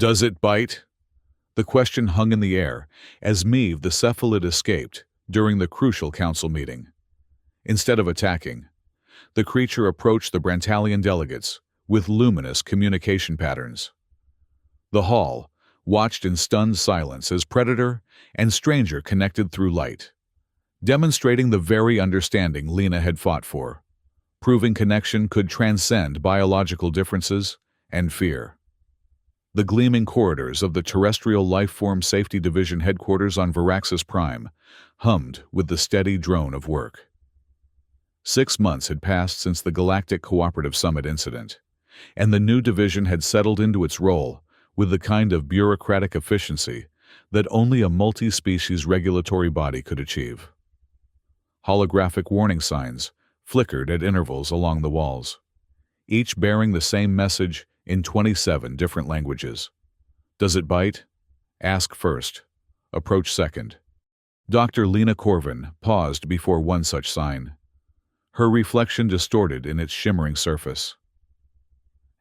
Does it bite? The question hung in the air as Meave the cephalid escaped during the crucial council meeting. Instead of attacking, the creature approached the Brantalian delegates with luminous communication patterns. The hall watched in stunned silence as predator and stranger connected through light, demonstrating the very understanding Lena had fought for, proving connection could transcend biological differences and fear. The gleaming corridors of the Terrestrial Lifeform Safety Division headquarters on Veraxis Prime hummed with the steady drone of work. 6 months had passed since the Galactic Cooperative Summit incident, and the new division had settled into its role with the kind of bureaucratic efficiency that only a multi-species regulatory body could achieve. Holographic warning signs flickered at intervals along the walls, each bearing the same message in 27 different languages. Does it bite? Ask first. Approach second. Dr. Lena Corvin paused before one such sign, her reflection distorted in its shimmering surface.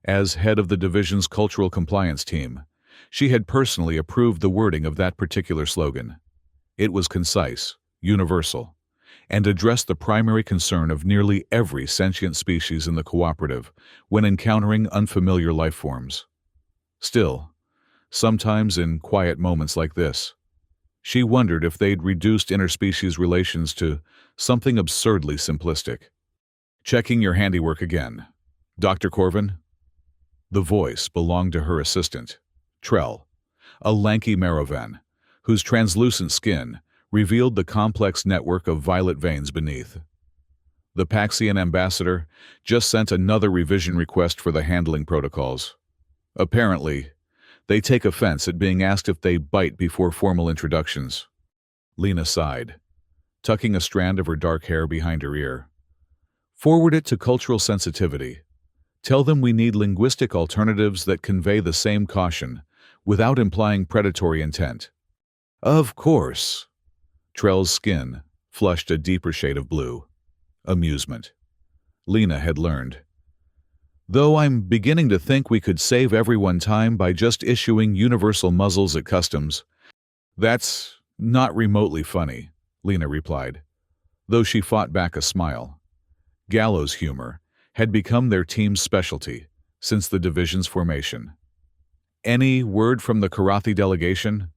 As head of the division's cultural compliance team, she had personally approved the wording of that particular slogan. It was concise, universal, and addressed the primary concern of nearly every sentient species in the cooperative when encountering unfamiliar life forms. Still, sometimes in quiet moments like this, she wondered if they'd reduced interspecies relations to something absurdly simplistic. Checking your handiwork again. Dr. Corvin? The voice belonged to her assistant, Trell, a lanky Marovan, whose translucent skin revealed the complex network of violet veins beneath. The Paxian ambassador just sent another revision request for the handling protocols. Apparently, they take offense at being asked if they bite before formal introductions. Lena sighed, tucking a strand of her dark hair behind her ear. Forward it to cultural sensitivity. Tell them we need linguistic alternatives that convey the same caution without implying predatory intent. Of course. Trell's skin flushed a deeper shade of blue. Amusement. Lena had learned. Though I'm beginning to think we could save everyone time by just issuing universal muzzles at customs. That's not remotely funny, Lena replied, though she fought back a smile. Gallows humor had become their team's specialty since the division's formation. Any word from the Karathi delegation?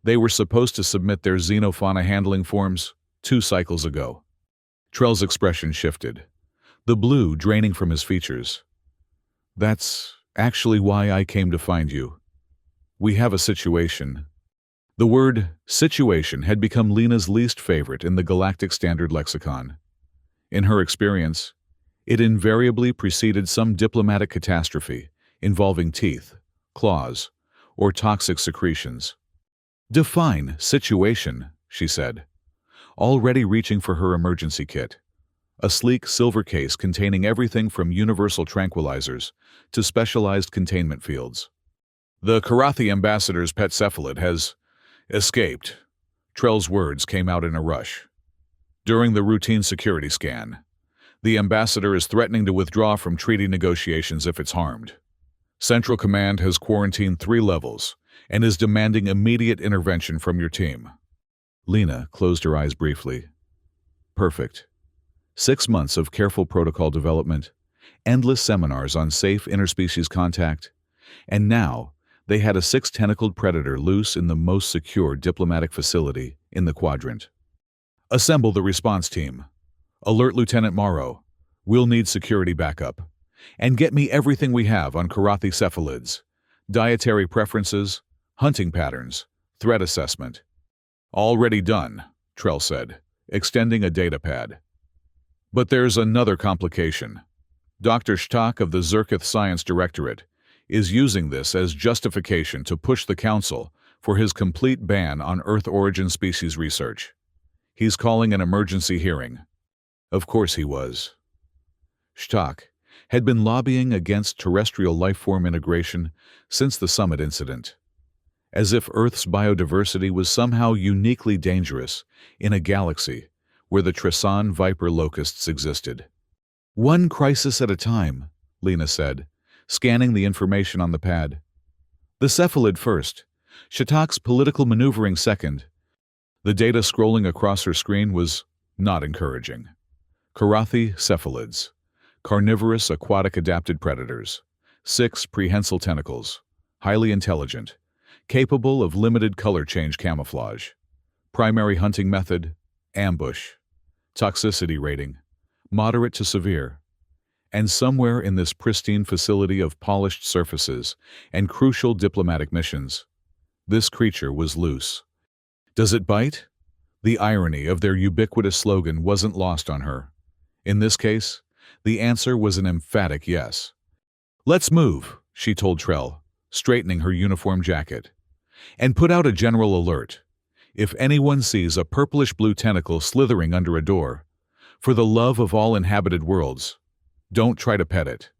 They were supposed to submit their xenofauna handling forms 2 cycles ago. Trell's expression shifted, the blue draining from his features. That's actually why I came to find you. We have a situation. The word situation had become Lena's least favorite in the Galactic Standard Lexicon. In her experience, it invariably preceded some diplomatic catastrophe involving teeth, claws, or toxic secretions. Define situation, she said, already reaching for her emergency kit, a sleek silver case containing everything from universal tranquilizers to specialized containment fields. The Karathi ambassador's pet cephalid has escaped. Trell's words came out in a rush. During the routine security scan, the ambassador is threatening to withdraw from treaty negotiations if it's harmed. Central Command has quarantined 3 levels and is demanding immediate intervention from your team. Lena closed her eyes briefly. Perfect. 6 months of careful protocol development, endless seminars on safe interspecies contact, and now they had a 6-tentacled predator loose in the most secure diplomatic facility in the quadrant. Assemble the response team. Alert Lieutenant Morrow. We'll need security backup. And get me everything we have on Karathi cephalids, dietary preferences, hunting patterns, threat assessment. Already done, Trell said, extending a data pad. But there's another complication. Dr. Shtak of the Zerkith Science Directorate is using this as justification to push the Council for his complete ban on Earth origin species research. He's calling an emergency hearing. Of course he was. Shtak had been lobbying against terrestrial lifeform integration since the summit incident, as if Earth's biodiversity was somehow uniquely dangerous in a galaxy where the Tresan viper locusts existed. One crisis at a time, Lena said, scanning the information on the pad. The cephalid first, Shatak's political maneuvering second. The data scrolling across her screen was not encouraging. Karathi cephalids, carnivorous aquatic adapted predators, 6 prehensile tentacles, highly intelligent, capable of limited color change camouflage. Primary hunting method, ambush. Toxicity rating, moderate to severe. And somewhere in this pristine facility of polished surfaces and crucial diplomatic missions, this creature was loose. Does it bite? The irony of their ubiquitous slogan wasn't lost on her. In this case, the answer was an emphatic yes. "Let's move," she told Trell, straightening her uniform jacket. "And put out a general alert. If anyone sees a purplish-blue tentacle slithering under a door, for the love of all inhabited worlds, don't try to pet it."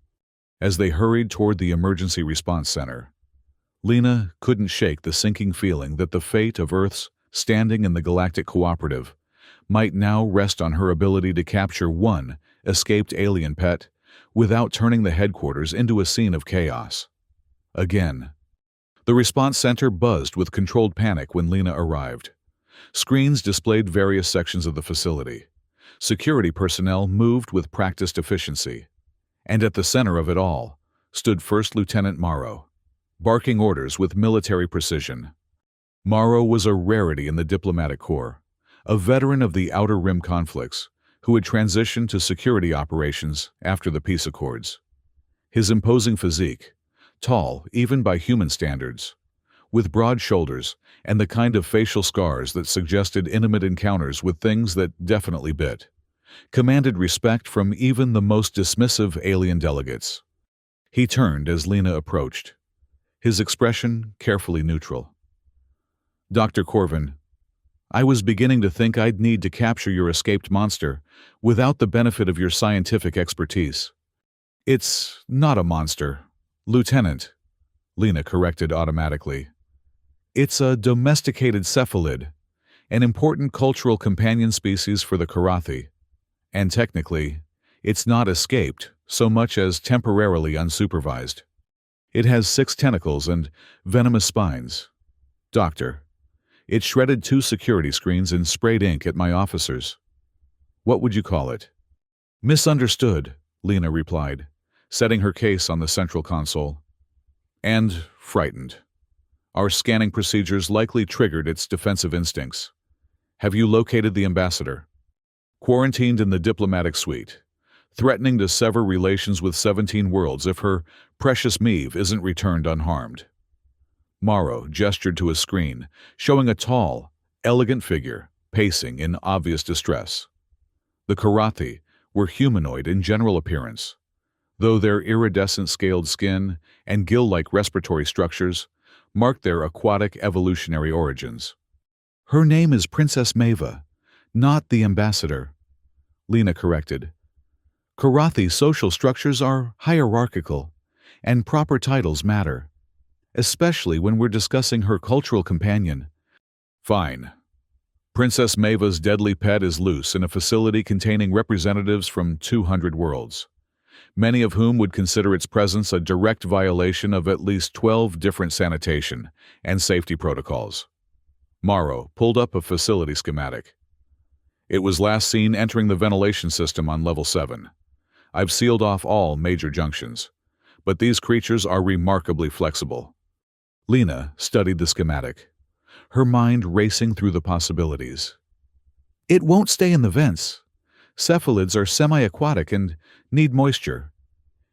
As they hurried toward the emergency response center, Lena couldn't shake the sinking feeling that the fate of Earth's standing in the Galactic Cooperative might now rest on her ability to capture one escaped alien pet without turning the headquarters into a scene of chaos. Again. The response center buzzed with controlled panic when Lena arrived. Screens displayed various sections of the facility. Security personnel moved with practiced efficiency. And at the center of it all stood First Lieutenant Morrow, barking orders with military precision. Morrow was a rarity in the diplomatic corps, a veteran of the Outer Rim conflicts, who had transitioned to security operations after the peace accords. His imposing physique, tall even by human standards, with broad shoulders and the kind of facial scars that suggested intimate encounters with things that definitely bit, commanded respect from even the most dismissive alien delegates. He turned as Lena approached, his expression carefully neutral. "Dr. Corvin, I was beginning to think I'd need to capture your escaped monster without the benefit of your scientific expertise." "It's not a monster, Lieutenant," Lena corrected automatically. "It's a domesticated cephalid, an important cultural companion species for the Karathi. And technically, it's not escaped so much as temporarily unsupervised. It has 6 tentacles and venomous spines. Doctor, it shredded 2 security screens and sprayed ink at my officers. What would you call it?" "Misunderstood," Lena replied, setting her case on the central console. "And frightened. Our scanning procedures likely triggered its defensive instincts. Have you located the ambassador?" "Quarantined in the diplomatic suite, threatening to sever relations with 17 worlds if her precious Meave isn't returned unharmed." Morrow gestured to a screen, showing a tall, elegant figure pacing in obvious distress. The Karathi were humanoid in general appearance, though their iridescent scaled skin and gill-like respiratory structures marked their aquatic evolutionary origins. "Her name is Princess Maeva, not the ambassador," Lena corrected. "Karathi social structures are hierarchical, and proper titles matter, especially when we're discussing her cultural companion." "Fine. Princess Maeva's deadly pet is loose in a facility containing representatives from 200 worlds, many of whom would consider its presence a direct violation of at least 12 different sanitation and safety protocols." Morrow pulled up a facility schematic. "It was last seen entering the ventilation system on level 7. I've sealed off all major junctions, but these creatures are remarkably flexible." Lena studied the schematic, her mind racing through the possibilities. "It won't stay in the vents. Cephalids are semi-aquatic and need moisture.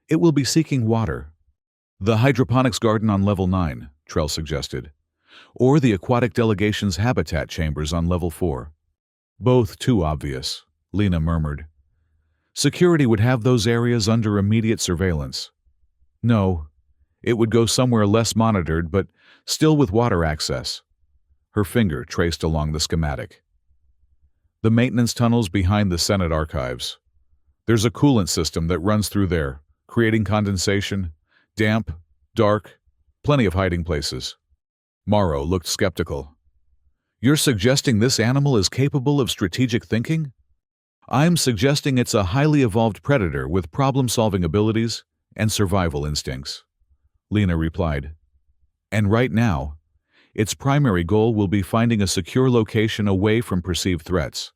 It will be seeking water." "The hydroponics garden on level 9, Trell suggested. "Or the aquatic delegation's habitat chambers on level 4. "Both too obvious," Lena murmured. "Security would have those areas under immediate surveillance." "No, it would go somewhere less monitored but still with water access." Her finger traced along the schematic. "The maintenance tunnels behind the Senate archives. There's a coolant system that runs through there, creating condensation, damp, dark, plenty of hiding places." Morrow looked skeptical. "You're suggesting this animal is capable of strategic thinking?" "I'm suggesting it's a highly evolved predator with problem-solving abilities and survival instincts," Lena replied. And right now, its primary goal will be finding a secure location away from perceived threats.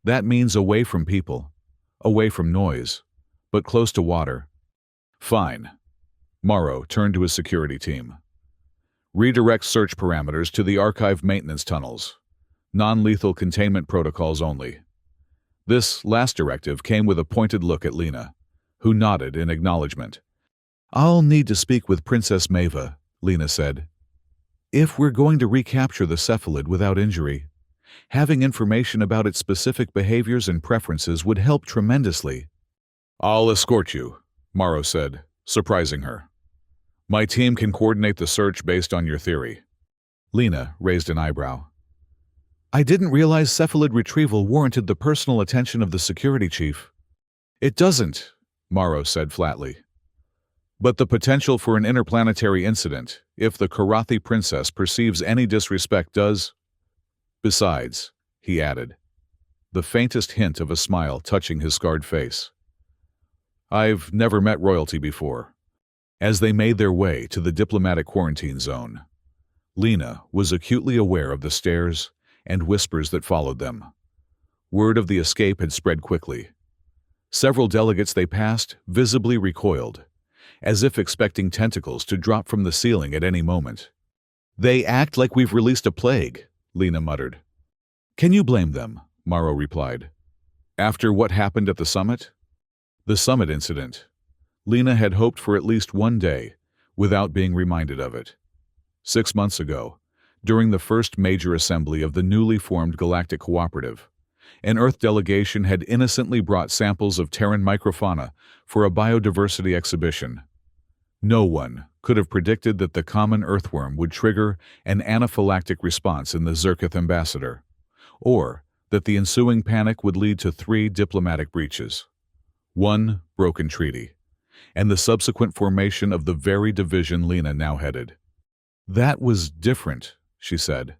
That means away from people, away from noise, but close to water. Fine. Morrow turned to his security team. Redirect search parameters to the archive maintenance tunnels. Non-lethal containment protocols only. This last directive came with a pointed look at Lena, who nodded in acknowledgement. "I'll need to speak with Princess Maeva," Lena said. "If we're going to recapture the cephalid without injury, having information about its specific behaviors and preferences would help tremendously." "I'll escort you," Morrow said, surprising her. "My team can coordinate the search based on your theory." Lena raised an eyebrow. "I didn't realize cephalid retrieval warranted the personal attention of the security chief." "It doesn't," Morrow said flatly. "But the potential for an interplanetary incident, if the Karathi princess perceives any disrespect, does. Besides," he added, the faintest hint of a smile touching his scarred face, "I've never met royalty before." As they made their way to the diplomatic quarantine zone, Lena was acutely aware of the stares and whispers that followed them. Word of the escape had spread quickly. Several delegates they passed visibly recoiled, as if expecting tentacles to drop from the ceiling at any moment. "They act like we've released a plague," Lena muttered. "Can you blame them?" Morrow replied. "After what happened at the summit?" The summit incident. Lena had hoped for at least one day without being reminded of it. 6 months ago, during the first major assembly of the newly formed Galactic Cooperative, an Earth delegation had innocently brought samples of Terran microfauna for a biodiversity exhibition. No one could have predicted that the common earthworm would trigger an anaphylactic response in the Zerkith ambassador, or that the ensuing panic would lead to 3 diplomatic breaches, 1 broken treaty, and the subsequent formation of the very division Lena now headed. "That was different," she said.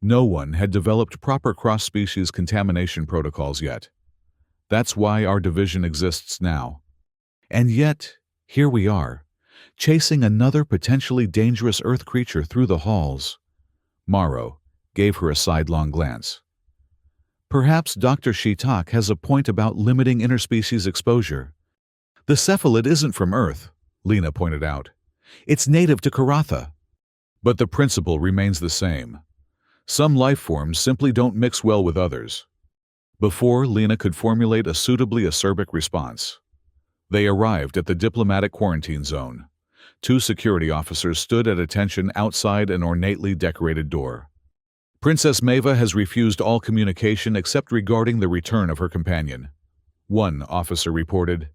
"No one had developed proper cross-species contamination protocols yet. That's why our division exists now. And yet, here we are, chasing another potentially dangerous Earth creature through the halls." Morrow gave her a sidelong glance. "Perhaps Dr. Shitak has a point about limiting interspecies exposure." "The cephalid isn't from Earth," Lena pointed out. "It's native to Karatha." "But the principle remains the same. Some life forms simply don't mix well with others." Before Lena could formulate a suitably acerbic response, they arrived at the diplomatic quarantine zone. 2 security officers stood at attention outside an ornately decorated door. "Princess Maeva has refused all communication except regarding the return of her companion," one officer reported.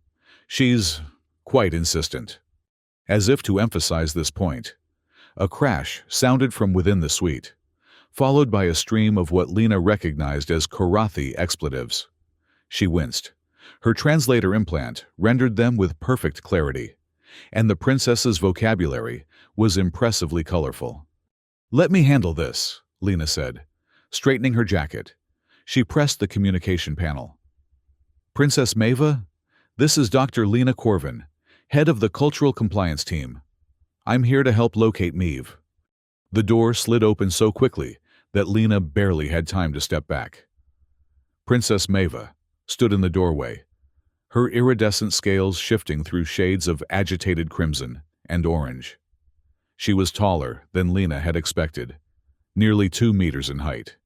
"She's quite insistent." As if to emphasize this point, a crash sounded from within the suite, followed by a stream of what Lena recognized as Karathi expletives. She winced. Her translator implant rendered them with perfect clarity, and the princess's vocabulary was impressively colorful. "Let me handle this," Lena said, straightening her jacket. She pressed the communication panel. "Princess Maeva, this is Dr. Lena Corvin, head of the Cultural Compliance Team. I'm here to help locate Maeve." The door slid open so quickly that Lena barely had time to step back. Princess Maeva stood in the doorway, her iridescent scales shifting through shades of agitated crimson and orange. She was taller than Lena had expected, nearly 2 meters in height,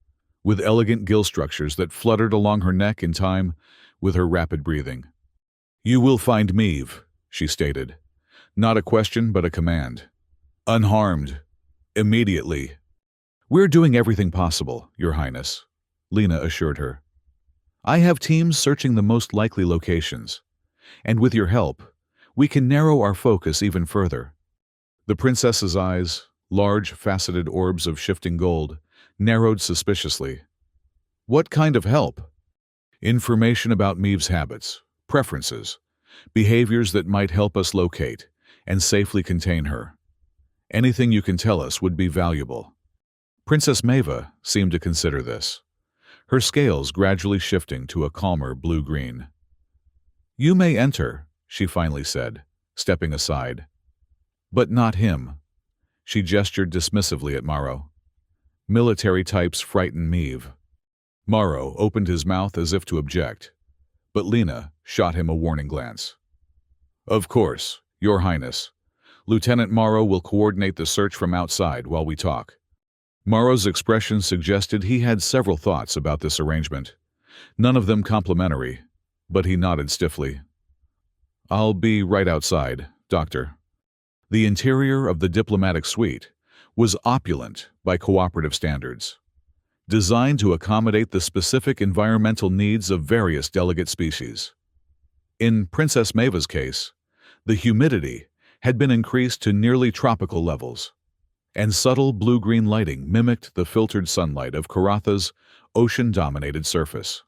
with elegant gill structures that fluttered along her neck in time with her rapid breathing. "You will find Maeve," she stated. Not a question, but a command. "Unharmed. Immediately." "We're doing everything possible, Your Highness," Lena assured her. "I have teams searching the most likely locations, and with your help, we can narrow our focus even further." The princess's eyes, large faceted orbs of shifting gold, narrowed suspiciously. "What kind of help?" "Information about Maeve's habits, preferences, behaviors that might help us locate and safely contain her. Anything you can tell us would be valuable." Princess Maeva seemed to consider this, her scales gradually shifting to a calmer blue-green. "You may enter," she finally said, stepping aside. "But not him." She gestured dismissively at Morrow. Military types frighten Meave. Morrow opened his mouth as if to object, but Lena shot him a warning glance. Of course, Your Highness. Lieutenant Morrow will coordinate the search from outside while we talk. Morrow's expression suggested he had several thoughts about this arrangement, none of them complimentary, but he nodded stiffly. I'll be right outside, Doctor. The interior of the diplomatic suite was opulent by cooperative standards, designed to accommodate the specific environmental needs of various delegate species. In Princess Maeva's case, the humidity had been increased to nearly tropical levels, and subtle blue-green lighting mimicked the filtered sunlight of Karatha's ocean-dominated surface.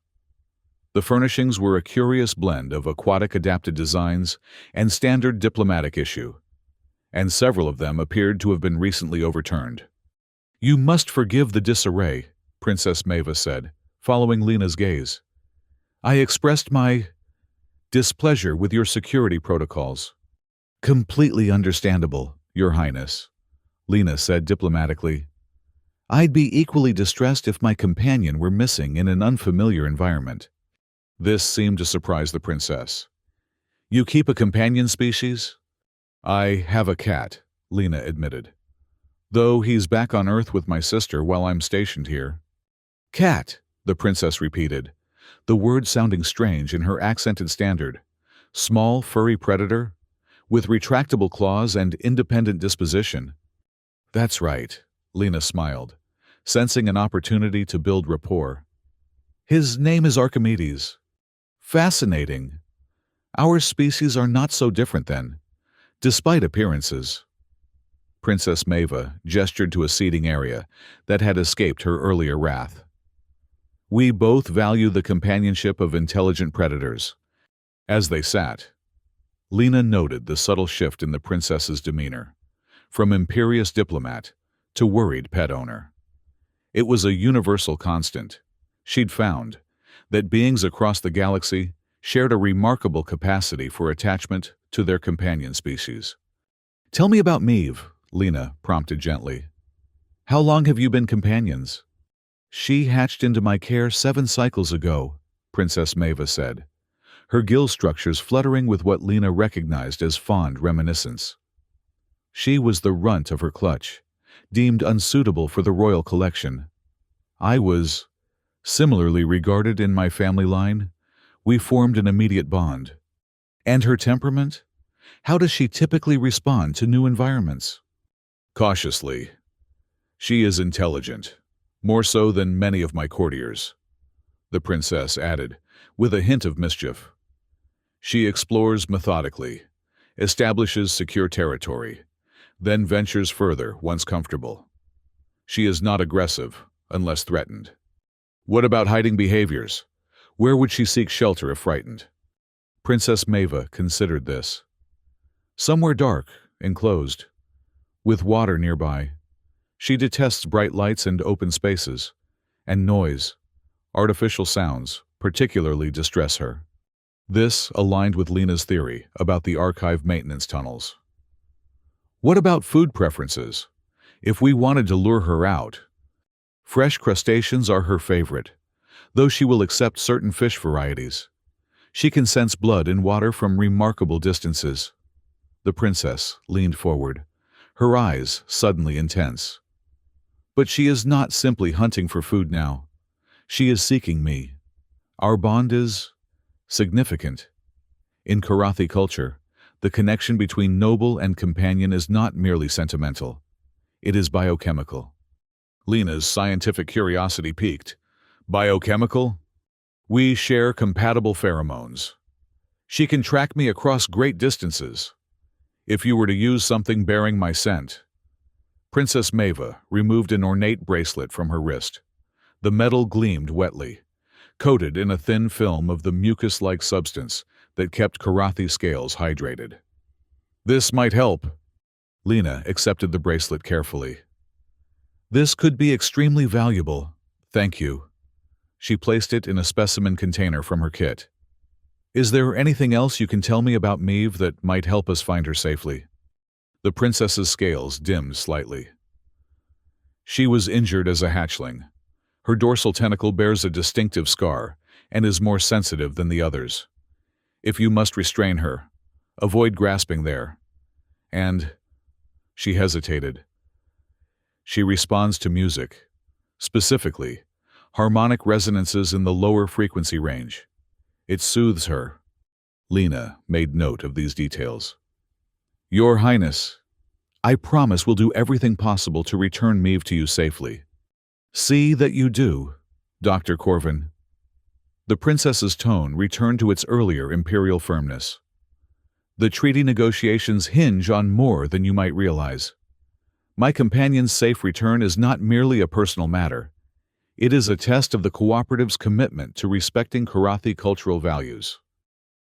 The furnishings were a curious blend of aquatic-adapted designs and standard diplomatic issue, and several of them appeared to have been recently overturned. You must forgive the disarray, Princess Maeva said, following Lena's gaze. I expressed my displeasure with your security protocols. Completely understandable, Your Highness, Lena said diplomatically. I'd be equally distressed if my companion were missing in an unfamiliar environment. This seemed to surprise the princess. You keep a companion species? I have a cat, Lena admitted. Though he's back on Earth with my sister while I'm stationed here. Cat, the princess repeated, the word sounding strange in her accented standard. Small, furry predator? With retractable claws and independent disposition. That's right, Lena smiled, sensing an opportunity to build rapport. His name is Archimedes. Fascinating. Our species are not so different then, despite appearances. Princess Maeva gestured to a seating area that had escaped her earlier wrath. We both value the companionship of intelligent predators. As they sat, Lena noted the subtle shift in the princess's demeanor, from imperious diplomat to worried pet owner. It was a universal constant. She'd found that beings across the galaxy shared a remarkable capacity for attachment to their companion species. Tell me about Meave, Lena prompted gently. How long have you been companions? She hatched into my care 7 cycles ago, Princess Maeva said, her gill structures fluttering with what Lena recognized as fond reminiscence. She was the runt of her clutch, deemed unsuitable for the royal collection. I was similarly regarded in my family line. We formed an immediate bond. And her temperament? How does she typically respond to new environments? Cautiously. She is intelligent, more so than many of my courtiers, the princess added, with a hint of mischief. She explores methodically, establishes secure territory, then ventures further once comfortable. She is not aggressive unless threatened. What about hiding behaviors? Where would she seek shelter if frightened? Princess Maeva considered this. Somewhere dark, enclosed, with water nearby. She detests bright lights and open spaces, and noise. Artificial sounds particularly distress her. This aligned with Lena's theory about the archive maintenance tunnels. What about food preferences? If we wanted to lure her out, fresh crustaceans are her favorite, though she will accept certain fish varieties. She can sense blood in water from remarkable distances. The princess leaned forward, her eyes suddenly intense. But she is not simply hunting for food now. She is seeking me. Our bond is significant. In Karathi culture, the connection between noble and companion is not merely sentimental. It is biochemical. Lena's scientific curiosity piqued. Biochemical? We share compatible pheromones. She can track me across great distances. If you were to use something bearing my scent. Princess Maeva removed an ornate bracelet from her wrist. The metal gleamed wetly, coated in a thin film of the mucus-like substance that kept Karathi scales hydrated. This might help. Lena accepted the bracelet carefully. This could be extremely valuable. Thank you. She placed it in a specimen container from her kit. Is there anything else you can tell me about Meave that might help us find her safely? The princess's scales dimmed slightly. She was injured as a hatchling. Her dorsal tentacle bears a distinctive scar and is more sensitive than the others. If you must restrain her, avoid grasping there. And she hesitated. She responds to music, specifically harmonic resonances in the lower frequency range. It soothes her. Lena made note of these details. Your Highness, I promise we'll do everything possible to return Meve to you safely. See that you do, Dr. Corvin. The princess's tone returned to its earlier imperial firmness. The treaty negotiations hinge on more than you might realize. My companion's safe return is not merely a personal matter. It is a test of the cooperative's commitment to respecting Karathi cultural values.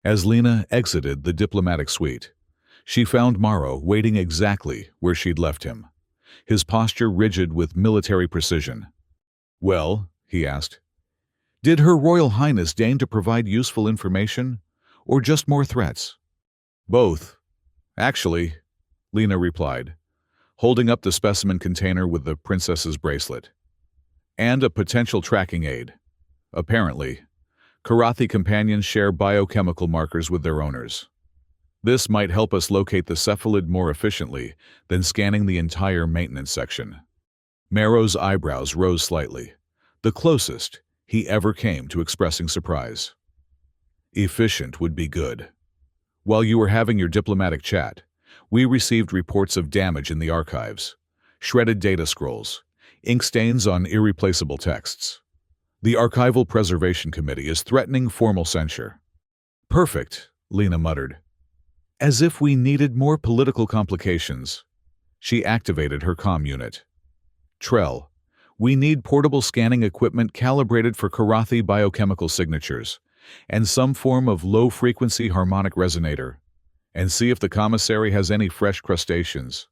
As Lena exited the diplomatic suite, she found Morrow waiting exactly where she'd left him, his posture rigid with military precision. Well, he asked, did Her Royal Highness deign to provide useful information, or just more threats? Both. Actually, Lena replied, holding up the specimen container with the princess's bracelet. And a potential tracking aid. Apparently, Karathi companions share biochemical markers with their owners. This might help us locate the cephalid more efficiently than scanning the entire maintenance section. Marrow's eyebrows rose slightly, the closest he ever came to expressing surprise. Efficient would be good. While you were having your diplomatic chat, we received reports of damage in the archives, shredded data scrolls, ink stains on irreplaceable texts. The Archival Preservation Committee is threatening formal censure. Perfect, Lena muttered. As if we needed more political complications. She activated her comm unit. Trell, we need portable scanning equipment calibrated for Karathi biochemical signatures, and some form of low-frequency harmonic resonator, and see if the commissary has any fresh crustaceans.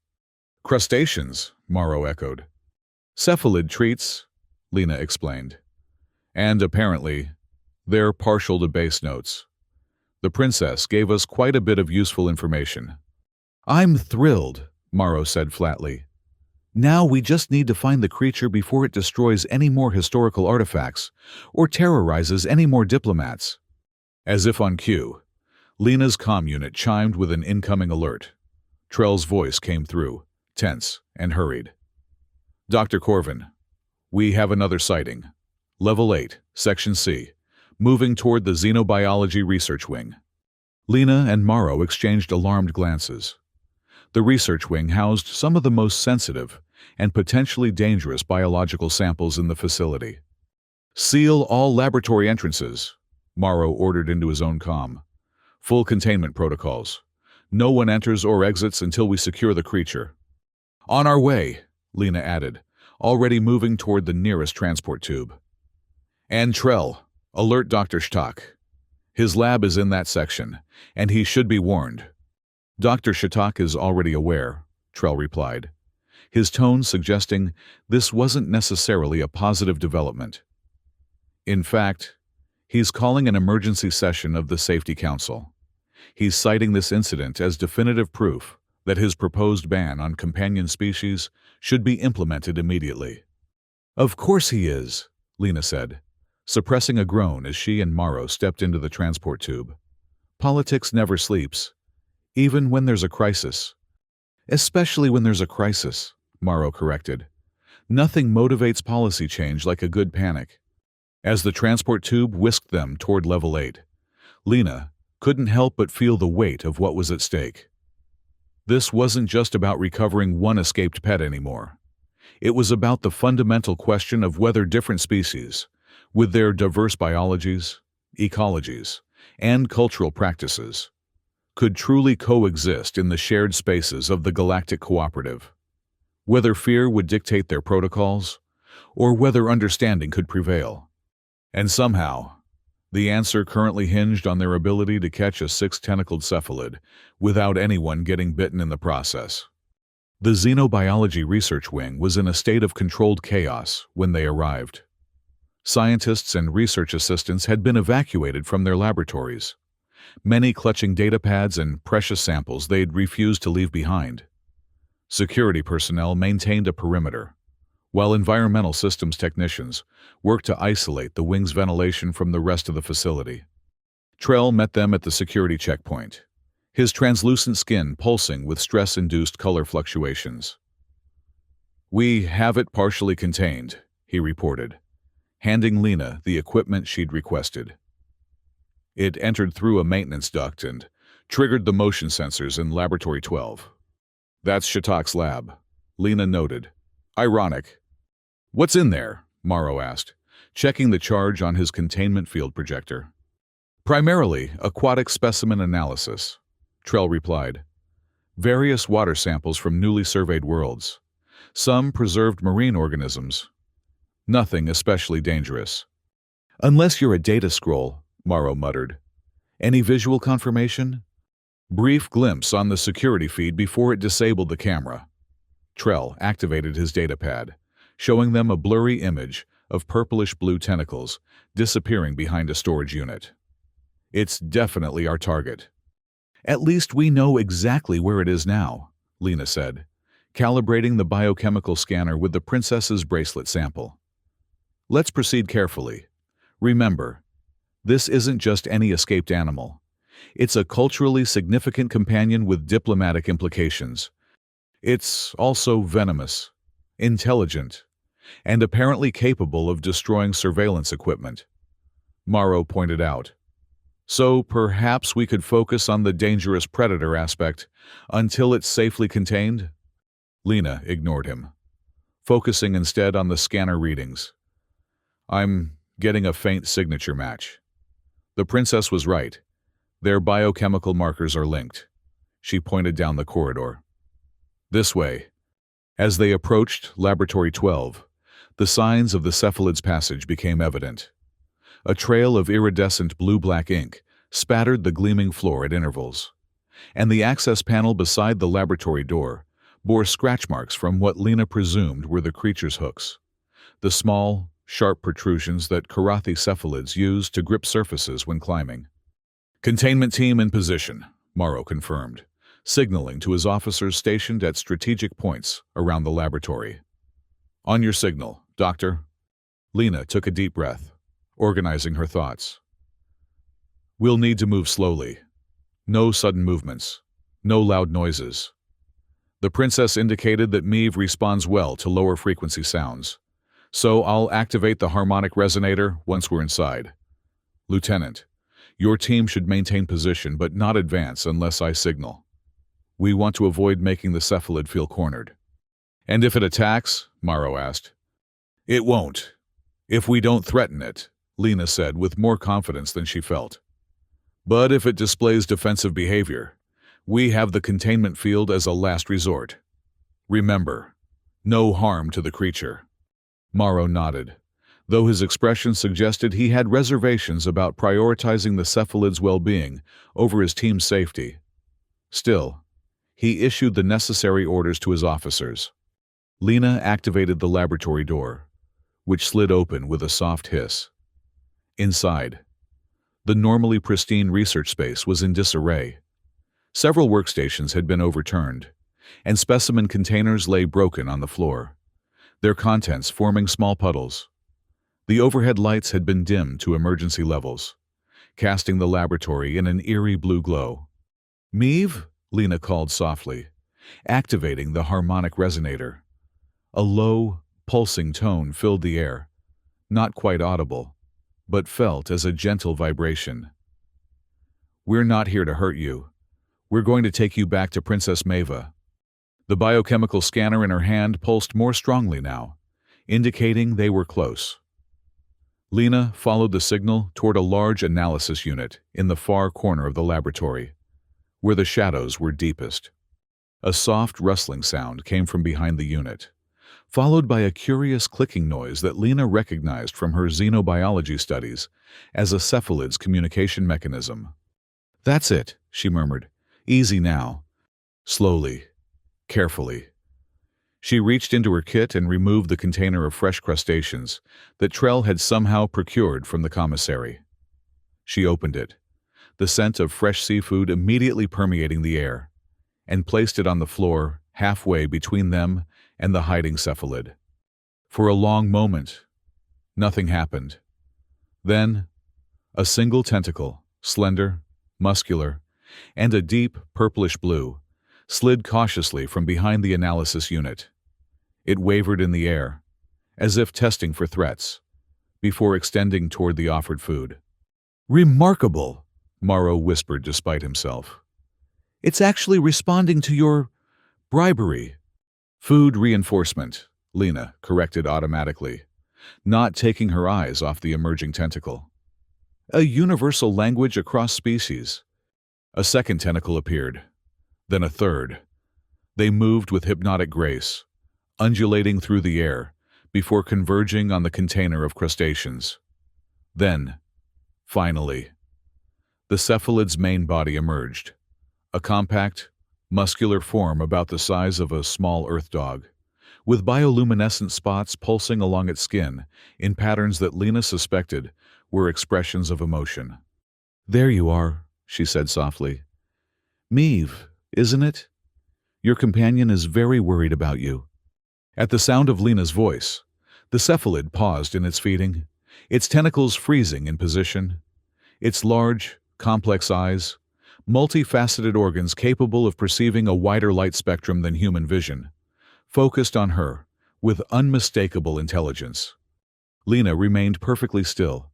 Crustaceans, Morrow echoed. Cephalid treats, Lena explained. And apparently, they're partial to base notes. The princess gave us quite a bit of useful information. I'm thrilled, Morrow said flatly. Now we just need to find the creature before it destroys any more historical artifacts or terrorizes any more diplomats. As if on cue, Lena's comm unit chimed with an incoming alert. Trell's voice came through, tense and hurried. Dr. Corvin, we have another sighting. Level 8, Section C, moving toward the Xenobiology Research Wing. Lena and Morrow exchanged alarmed glances. The research wing housed some of the most sensitive and potentially dangerous biological samples in the facility. Seal all laboratory entrances, Morrow ordered into his own comm. Full containment protocols. No one enters or exits until we secure the creature. On our way, Lena added, already moving toward the nearest transport tube. And Trell, alert Dr. Shtak. His lab is in that section, and he should be warned. Dr. Shtak is already aware, Trell replied, his tone suggesting this wasn't necessarily a positive development. In fact, he's calling an emergency session of the Safety Council. He's citing this incident as definitive proof that his proposed ban on companion species should be implemented immediately. Of course he is, Lena said, suppressing a groan as she and Morrow stepped into the transport tube. Politics never sleeps, even when there's a crisis. Especially when there's a crisis, Morrow corrected. Nothing motivates policy change like a good panic. As the transport tube whisked them toward Level 8, Lena couldn't help but feel the weight of what was at stake. This wasn't just about recovering one escaped pet anymore. It was about the fundamental question of whether different species, with their diverse biologies, ecologies, and cultural practices, could truly coexist in the shared spaces of the galactic cooperative. Whether fear would dictate their protocols, or whether understanding could prevail. And somehow, the answer currently hinged on their ability to catch a six-tentacled cephalid without anyone getting bitten in the process. The Xenobiology Research Wing was in a state of controlled chaos when they arrived. Scientists and research assistants had been evacuated from their laboratories, many clutching datapads and precious samples they'd refused to leave behind. Security personnel maintained a perimeter, while environmental systems technicians worked to isolate the wing's ventilation from the rest of the facility. Trell met them at the security checkpoint, his translucent skin pulsing with stress-induced color fluctuations. "We have it partially contained," he reported, handing Lena the equipment she'd requested. It entered through a maintenance duct and triggered the motion sensors in Laboratory 12. "That's Shatak's lab," Lena noted. "Ironic." "What's in there?" Morrow asked, checking the charge on his containment field projector. "Primarily aquatic specimen analysis," Trell replied. "Various water samples from newly surveyed worlds. Some preserved marine organisms. Nothing especially dangerous." "Unless you're a data scroll," Morrow muttered. "Any visual confirmation?" Brief glimpse on the security feed before it disabled the camera. Trell activated his datapad, showing them a blurry image of purplish-blue tentacles disappearing behind a storage unit. "It's definitely our target." "At least we know exactly where it is now," Lena said, calibrating the biochemical scanner with the princess's bracelet sample. "Let's proceed carefully. Remember, this isn't just any escaped animal. It's a culturally significant companion with diplomatic implications. It's also venomous, intelligent, and apparently capable of destroying surveillance equipment," Morrow pointed out. "So perhaps we could focus on the dangerous predator aspect until it's safely contained?" Lena ignored him, focusing instead on the scanner readings. "I'm getting a faint signature match. The princess was right. Their biochemical markers are linked." She pointed down the corridor. "This way." As they approached Laboratory 12, the signs of the cephalid's passage became evident. A trail of iridescent blue-black ink spattered the gleaming floor at intervals, and the access panel beside the laboratory door bore scratch marks from what Lena presumed were the creature's hooks, the small, sharp protrusions that Karathi cephalids use to grip surfaces when climbing. "Containment team in position," Morrow confirmed, signaling to his officers stationed at strategic points around the laboratory. "On your signal, Doctor." Lena took a deep breath, organizing her thoughts. "We'll need to move slowly. No sudden movements. No loud noises." The princess indicated that Meave responds well to lower frequency sounds, so I'll activate the harmonic resonator once we're inside. "Lieutenant, your team should maintain position but not advance unless I signal. We want to avoid making the cephalid feel cornered." "And if it attacks?" Morrow asked. "It won't. If we don't threaten it," Lena said with more confidence than she felt. "But if it displays defensive behavior, we have the containment field as a last resort. Remember, no harm to the creature." Morrow nodded, though his expression suggested he had reservations about prioritizing the cephalid's well-being over his team's safety. Still, he issued the necessary orders to his officers. Lena activated the laboratory door, which slid open with a soft hiss. Inside, the normally pristine research space was in disarray. Several workstations had been overturned, and specimen containers lay broken on the floor, their contents forming small puddles. The overhead lights had been dimmed to emergency levels, casting the laboratory in an eerie blue glow. "Meave?" Lena called softly, activating the harmonic resonator. A low, pulsing tone filled the air, not quite audible, but felt as a gentle vibration. "We're not here to hurt you. We're going to take you back to Princess Maeva." The biochemical scanner in her hand pulsed more strongly now, indicating they were close. Lena followed the signal toward a large analysis unit in the far corner of the laboratory, where the shadows were deepest. A soft rustling sound came from behind the unit, followed by a curious clicking noise that Lena recognized from her xenobiology studies as a cephalid's communication mechanism. "That's it," she murmured. "Easy now." Slowly, carefully. She reached into her kit and removed the container of fresh crustaceans that Trell had somehow procured from the commissary. She opened it, the scent of fresh seafood immediately permeating the air, and placed it on the floor, halfway between them and the hiding cephalid. For a long moment, nothing happened. Then, a single tentacle, slender, muscular, and a deep purplish blue, slid cautiously from behind the analysis unit. It wavered in the air, as if testing for threats, before extending toward the offered food. "Remarkable," Morrow whispered despite himself. "It's actually responding to your bribery." "Food reinforcement," Lena corrected automatically, not taking her eyes off the emerging tentacle. "A universal language across species." A second tentacle appeared, then a third. They moved with hypnotic grace, undulating through the air before converging on the container of crustaceans. Then, finally, the cephalid's main body emerged, a compact, muscular form about the size of a small earth dog, with bioluminescent spots pulsing along its skin in patterns that Lena suspected were expressions of emotion. "There you are," she said softly. "Meave, isn't it? Your companion is very worried about you." At the sound of Lena's voice, the cephalid paused in its feeding, its tentacles freezing in position. Its large, complex eyes, multifaceted organs capable of perceiving a wider light spectrum than human vision, focused on her with unmistakable intelligence. Lena remained perfectly still,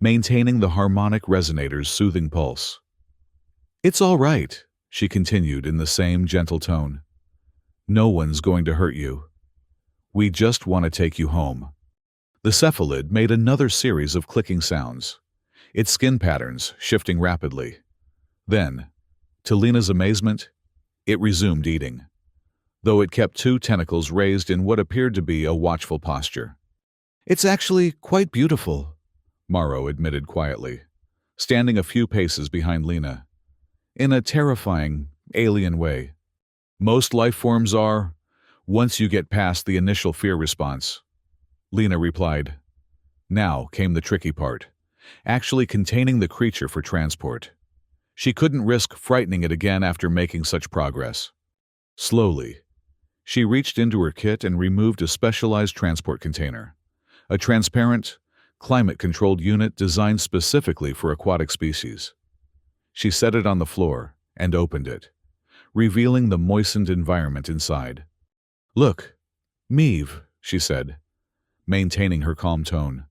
maintaining the harmonic resonator's soothing pulse. "It's all right," she continued in the same gentle tone. "No one's going to hurt you. We just want to take you home." The cephalid made another series of clicking sounds, its skin patterns shifting rapidly. Then, to Lena's amazement, it resumed eating, though it kept two tentacles raised in what appeared to be a watchful posture. "It's actually quite beautiful," Morrow admitted quietly, standing a few paces behind Lena. "In a terrifying, alien way. Most life forms are, once you get past the initial fear response," Lena replied. Now came the tricky part, actually containing the creature for transport. She couldn't risk frightening it again after making such progress. Slowly, she reached into her kit and removed a specialized transport container, a transparent, climate-controlled unit designed specifically for aquatic species. She set it on the floor and opened it, revealing the moistened environment inside. "Look, Meave," she said, maintaining her calm tone.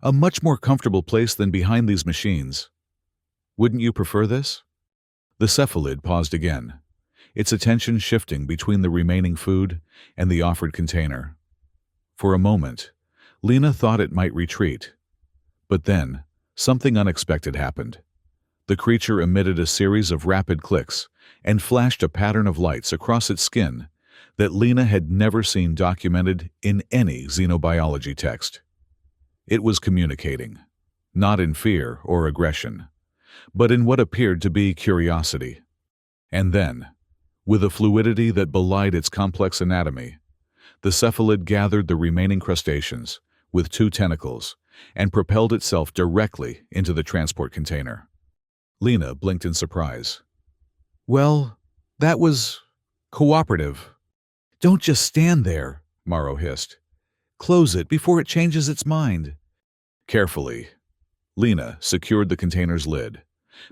"A much more comfortable place than behind these machines. Wouldn't you prefer this?" The cephalid paused again, its attention shifting between the remaining food and the offered container. For a moment, Lena thought it might retreat. But then, something unexpected happened. The creature emitted a series of rapid clicks and flashed a pattern of lights across its skin that Lena had never seen documented in any xenobiology text. It was communicating, not in fear or aggression, but in what appeared to be curiosity. And then, with a fluidity that belied its complex anatomy, the cephalid gathered the remaining crustaceans, with two tentacles, and propelled itself directly into the transport container. Lena blinked in surprise. "Well, that was cooperative." "Don't just stand there," Morrow hissed. "Close it before it changes its mind." Carefully, Lena secured the container's lid,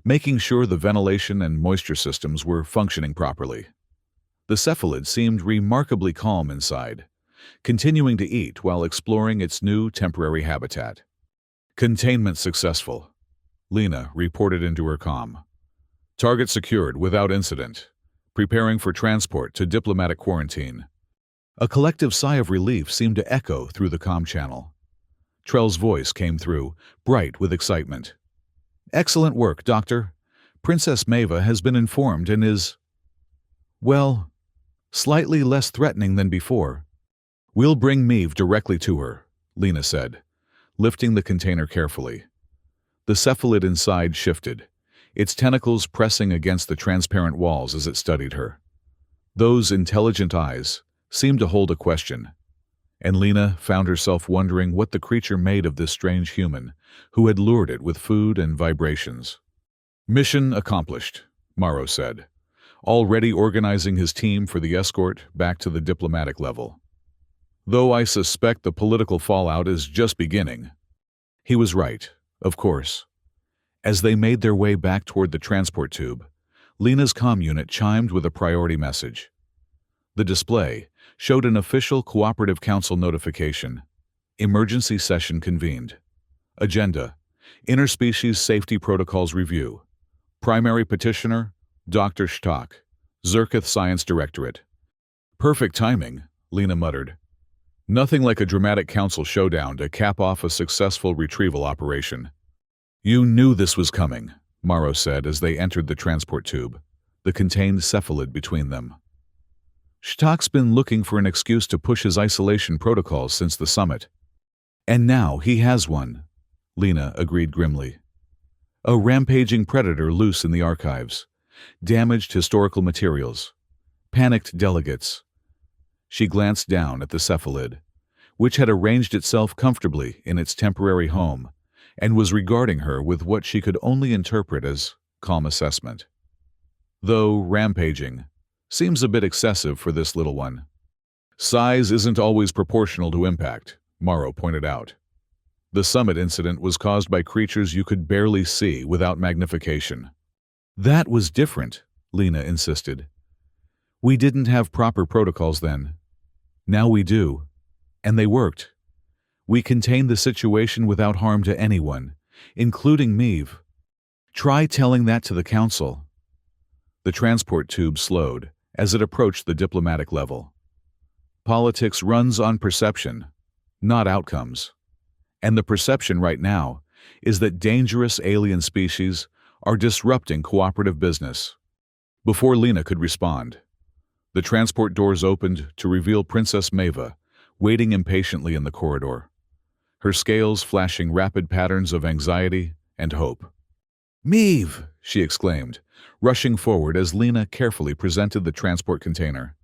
making sure the ventilation and moisture systems were functioning properly. The cephalid seemed remarkably calm inside, continuing to eat while exploring its new temporary habitat. "Containment successful," Lena reported into her comm. "Target secured without incident. Preparing for transport to diplomatic quarantine." A collective sigh of relief seemed to echo through the comm channel. Trell's voice came through, bright with excitement. "Excellent work, Doctor. Princess Maeva has been informed and is, well, slightly less threatening than before." "We'll bring Meave directly to her," Lena said, lifting the container carefully. The cephalid inside shifted, its tentacles pressing against the transparent walls as it studied her. Those intelligent eyes seemed to hold a question, and Lena found herself wondering what the creature made of this strange human who had lured it with food and vibrations. "Mission accomplished," Morrow said, already organizing his team for the escort back to the diplomatic level. Though I suspect the political fallout is just beginning. He was right, of course. As they made their way back toward the transport tube, Lena's comm unit chimed with a priority message. The display showed an official Cooperative Council notification. Emergency session convened. Agenda: Interspecies Safety Protocols Review. Primary petitioner: Dr. Stock, Zerketh Science Directorate. Perfect timing, Lena muttered. Nothing like a dramatic council showdown to cap off a successful retrieval operation. You knew this was coming, Morrow said as they entered the transport tube, the contained cephalid between them. Stock's been looking for an excuse to push his isolation protocols since the summit. And now he has one, Lena agreed grimly. A rampaging predator loose in the archives. Damaged historical materials. Panicked delegates. She glanced down at the cephalid, which had arranged itself comfortably in its temporary home and was regarding her with what she could only interpret as calm assessment. Though rampaging seems a bit excessive for this little one. Size isn't always proportional to impact, Morrow pointed out. The summit incident was caused by creatures you could barely see without magnification. That was different, Lena insisted. We didn't have proper protocols then. Now we do. And they worked. We contained the situation without harm to anyone, including Meave. Try telling that to the council. The transport tube slowed as it approached the diplomatic level. Politics runs on perception, not outcomes. And the perception right now is that dangerous alien species are disrupting cooperative business. Before Lena could respond, the transport doors opened to reveal Princess Maeva, waiting impatiently in the corridor, her scales flashing rapid patterns of anxiety and hope. "Meave!" she exclaimed, rushing forward as Lena carefully presented the transport container.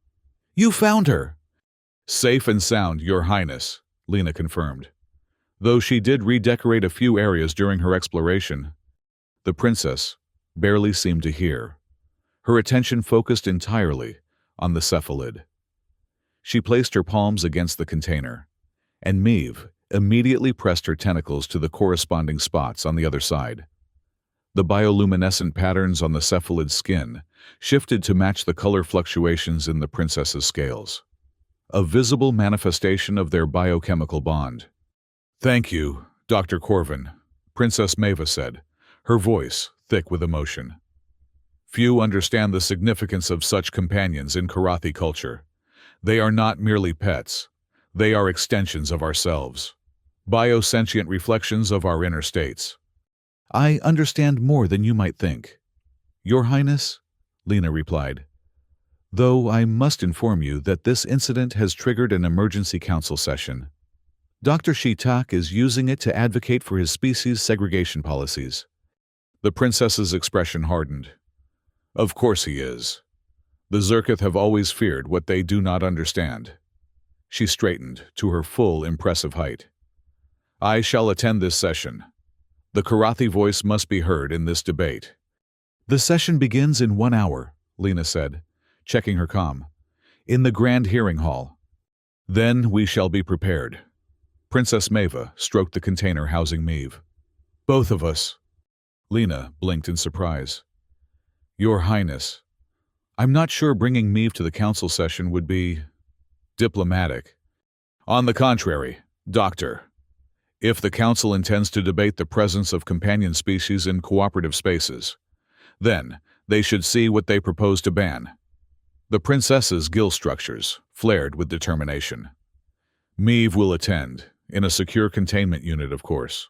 "You found her!" "Safe and sound, Your Highness," Lena confirmed. Though she did redecorate a few areas during her exploration, the princess barely seemed to hear, her attention focused entirely on the cephalid. She placed her palms against the container, and Meave immediately pressed her tentacles to the corresponding spots on the other side. The bioluminescent patterns on the cephalid's skin shifted to match the color fluctuations in the princess's scales, a visible manifestation of their biochemical bond. "Thank you, Dr. Corvin," Princess Maeva said, her voice thick with emotion. "Few understand the significance of such companions in Karathi culture. They are not merely pets. They are extensions of ourselves, biosentient reflections of our inner states." "I understand more than you might think, Your Highness," Lena replied. "Though I must inform you that this incident has triggered an emergency council session. Dr. Shitak is using it to advocate for his species segregation policies." The princess's expression hardened. "Of course he is. The Zerketh have always feared what they do not understand." She straightened to her full impressive height. "I shall attend this session. The Karathi voice must be heard in this debate." "The session begins in 1 hour, Lena said, checking her comm. "In the Grand Hearing Hall." "Then we shall be prepared." Princess Maeva stroked the container housing Meave. "Both of us." Lena blinked in surprise. "Your Highness, I'm not sure bringing Meave to the council session would be diplomatic." "On the contrary, Doctor. If the council intends to debate the presence of companion species in cooperative spaces, then they should see what they propose to ban." The princess's gill structures flared with determination. "Meave will attend, in a secure containment unit, of course,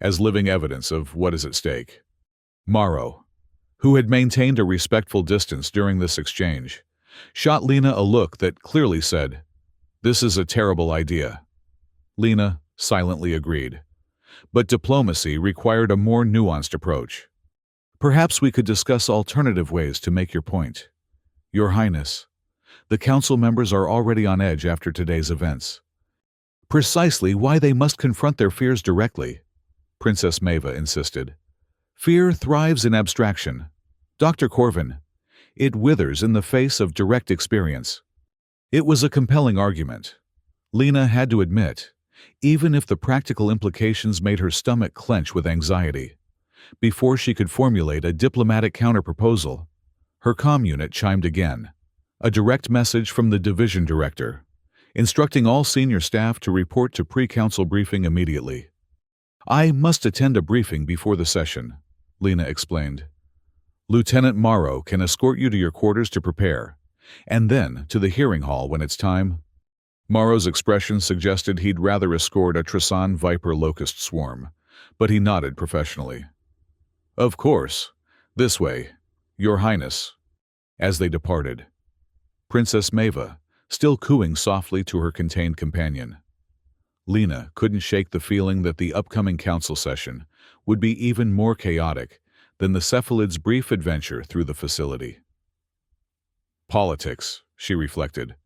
as living evidence of what is at stake." Morrow, who had maintained a respectful distance during this exchange, shot Lena a look that clearly said, "This is a terrible idea." Lena silently agreed. But diplomacy required a more nuanced approach. "Perhaps we could discuss alternative ways to make your point. Your Highness, the council members are already on edge after today's events. Precisely why they must confront their fears directly," Princess Maeva insisted. "Fear thrives in abstraction. Dr. Corvin, It withers in the face of direct experience. It was a compelling argument. Lena had to admit, even if the practical implications made her stomach clench with anxiety. Before she could formulate a diplomatic counterproposal, her comm unit chimed again. A direct message from the division director, instructing all senior staff to report to pre-council briefing immediately. "I must attend a briefing before the session," Lena explained. "Lieutenant Morrow can escort you to your quarters to prepare, and then to the hearing hall when it's time." Morrow's expression suggested he'd rather escort a Tresan Viper locust swarm, but he nodded professionally. "Of course. This way, Your Highness." As they departed, Princess Maeva, still cooing softly to her contained companion. Lena couldn't shake the feeling that the upcoming council session would be even more chaotic than the cephalid's brief adventure through the facility. Politics, she reflected,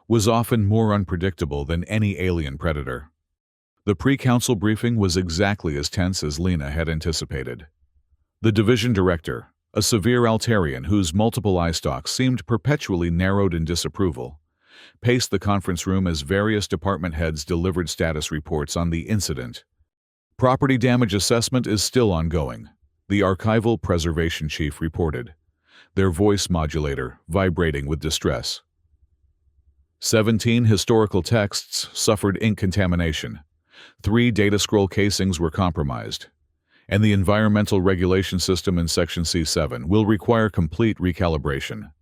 was often more unpredictable than any alien predator. The pre-council briefing was exactly as tense as Lena had anticipated. The division director, a severe Altarian whose multiple eye stalks seemed perpetually narrowed in disapproval, paced the conference room as various department heads delivered status reports on the incident. "Property damage assessment is still ongoing," the archival preservation chief reported, their voice modulator vibrating with distress. 17 historical texts suffered ink contamination, 3 data scroll casings were compromised, and the environmental regulation system in Section C7 will require complete recalibration.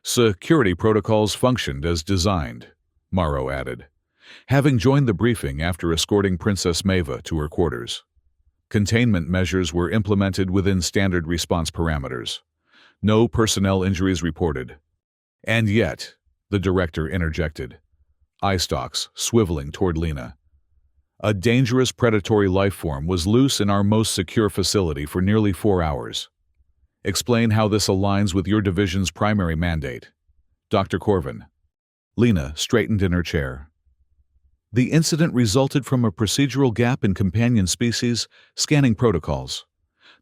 "Security protocols functioned as designed," Morrow added, having joined the briefing after escorting Princess Maeva to her quarters. Containment measures were implemented within standard response parameters. No personnel injuries reported. And yet, the director interjected, eye stalks swiveling toward Lena. "A dangerous predatory life form was loose in our most secure facility for nearly 4 hours. Explain how this aligns with your division's primary mandate, Dr. Corvin." Lena straightened in her chair. "The incident resulted from a procedural gap in companion species scanning protocols,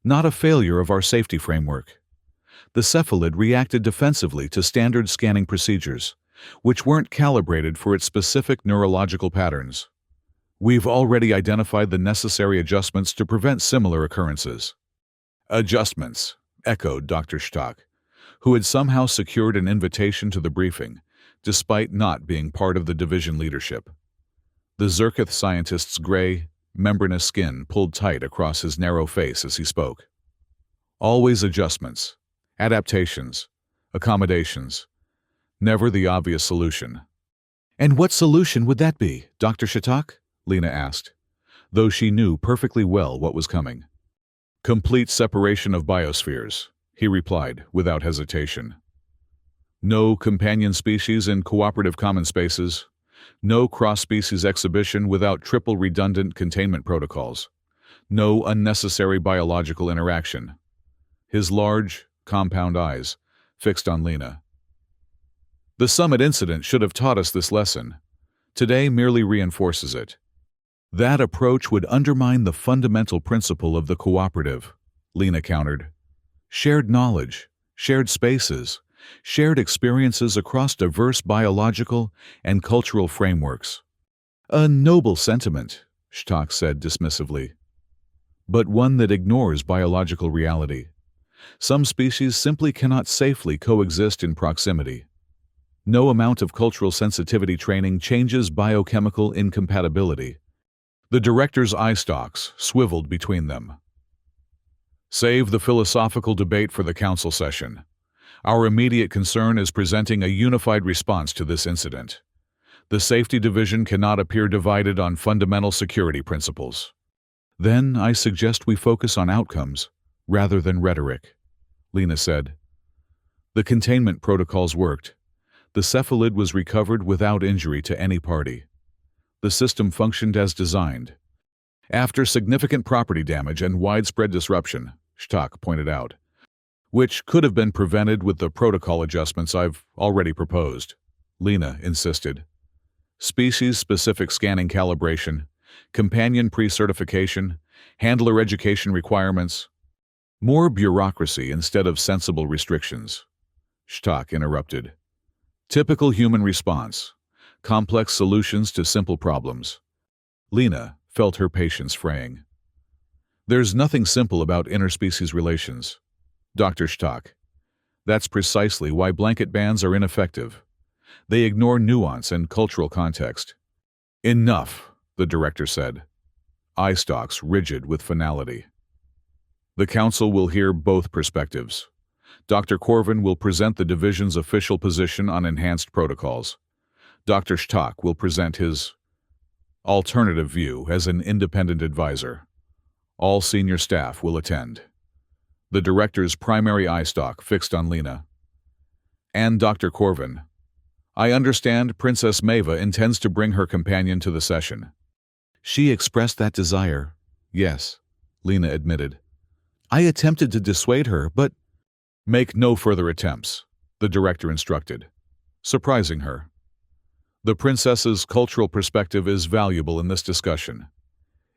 not a failure of our safety framework. The cephalid reacted defensively to standard scanning procedures, which weren't calibrated for its specific neurological patterns. We've already identified the necessary adjustments to prevent similar occurrences." "Adjustments," echoed Dr. Stock, who had somehow secured an invitation to the briefing, despite not being part of the division leadership. The Zerkith scientist's gray, membranous skin pulled tight across his narrow face as he spoke. "Always adjustments, adaptations, accommodations. Never the obvious solution." "And what solution would that be, Dr. Shatak?" Lena asked, though she knew perfectly well what was coming. "Complete separation of biospheres," he replied without hesitation. "No companion species in cooperative common spaces. No cross-species exhibition without triple redundant containment protocols. No unnecessary biological interaction." His large, compound eyes fixed on Lena. "The summit incident should have taught us this lesson. Today merely reinforces it. That approach would undermine the fundamental principle of the cooperative," Lena countered. "Shared knowledge, shared spaces, shared experiences across diverse biological and cultural frameworks." "A noble sentiment," Stock said dismissively, "but one that ignores biological reality. Some species simply cannot safely coexist in proximity. No amount of cultural sensitivity training changes biochemical incompatibility." The director's eye stalks swiveled between them. "Save the philosophical debate for the council session. Our immediate concern is presenting a unified response to this incident. The safety division cannot appear divided on fundamental security principles." "Then I suggest we focus on outcomes rather than rhetoric," Lena said. "The containment protocols worked. The cephalid was recovered without injury to any party. The system functioned as designed. After significant property damage and widespread disruption," Stock pointed out, "which could have been prevented with the protocol adjustments I've already proposed," Lena insisted. "Species-specific scanning calibration, companion pre-certification, handler education requirements. More bureaucracy instead of sensible restrictions." Shtak interrupted. Typical human response. Complex solutions to simple problems. Lena felt her patience fraying. There's nothing simple about interspecies relations. Dr. Shtak. That's precisely why blanket bans are ineffective. They ignore nuance and cultural context. Enough, the director said, eye stalks rigid with finality. The council will hear both perspectives. Dr. Corvin will present the division's official position on enhanced protocols. Dr. Shtak will present his alternative view as an independent advisor. All senior staff will attend. The director's primary eye stalk fixed on Lena. And Dr. Corvin. I understand Princess Maeva intends to bring her companion to the session. She expressed that desire. Yes, Lena admitted. I attempted to dissuade her, but... Make no further attempts, the director instructed, surprising her. The princess's cultural perspective is valuable in this discussion.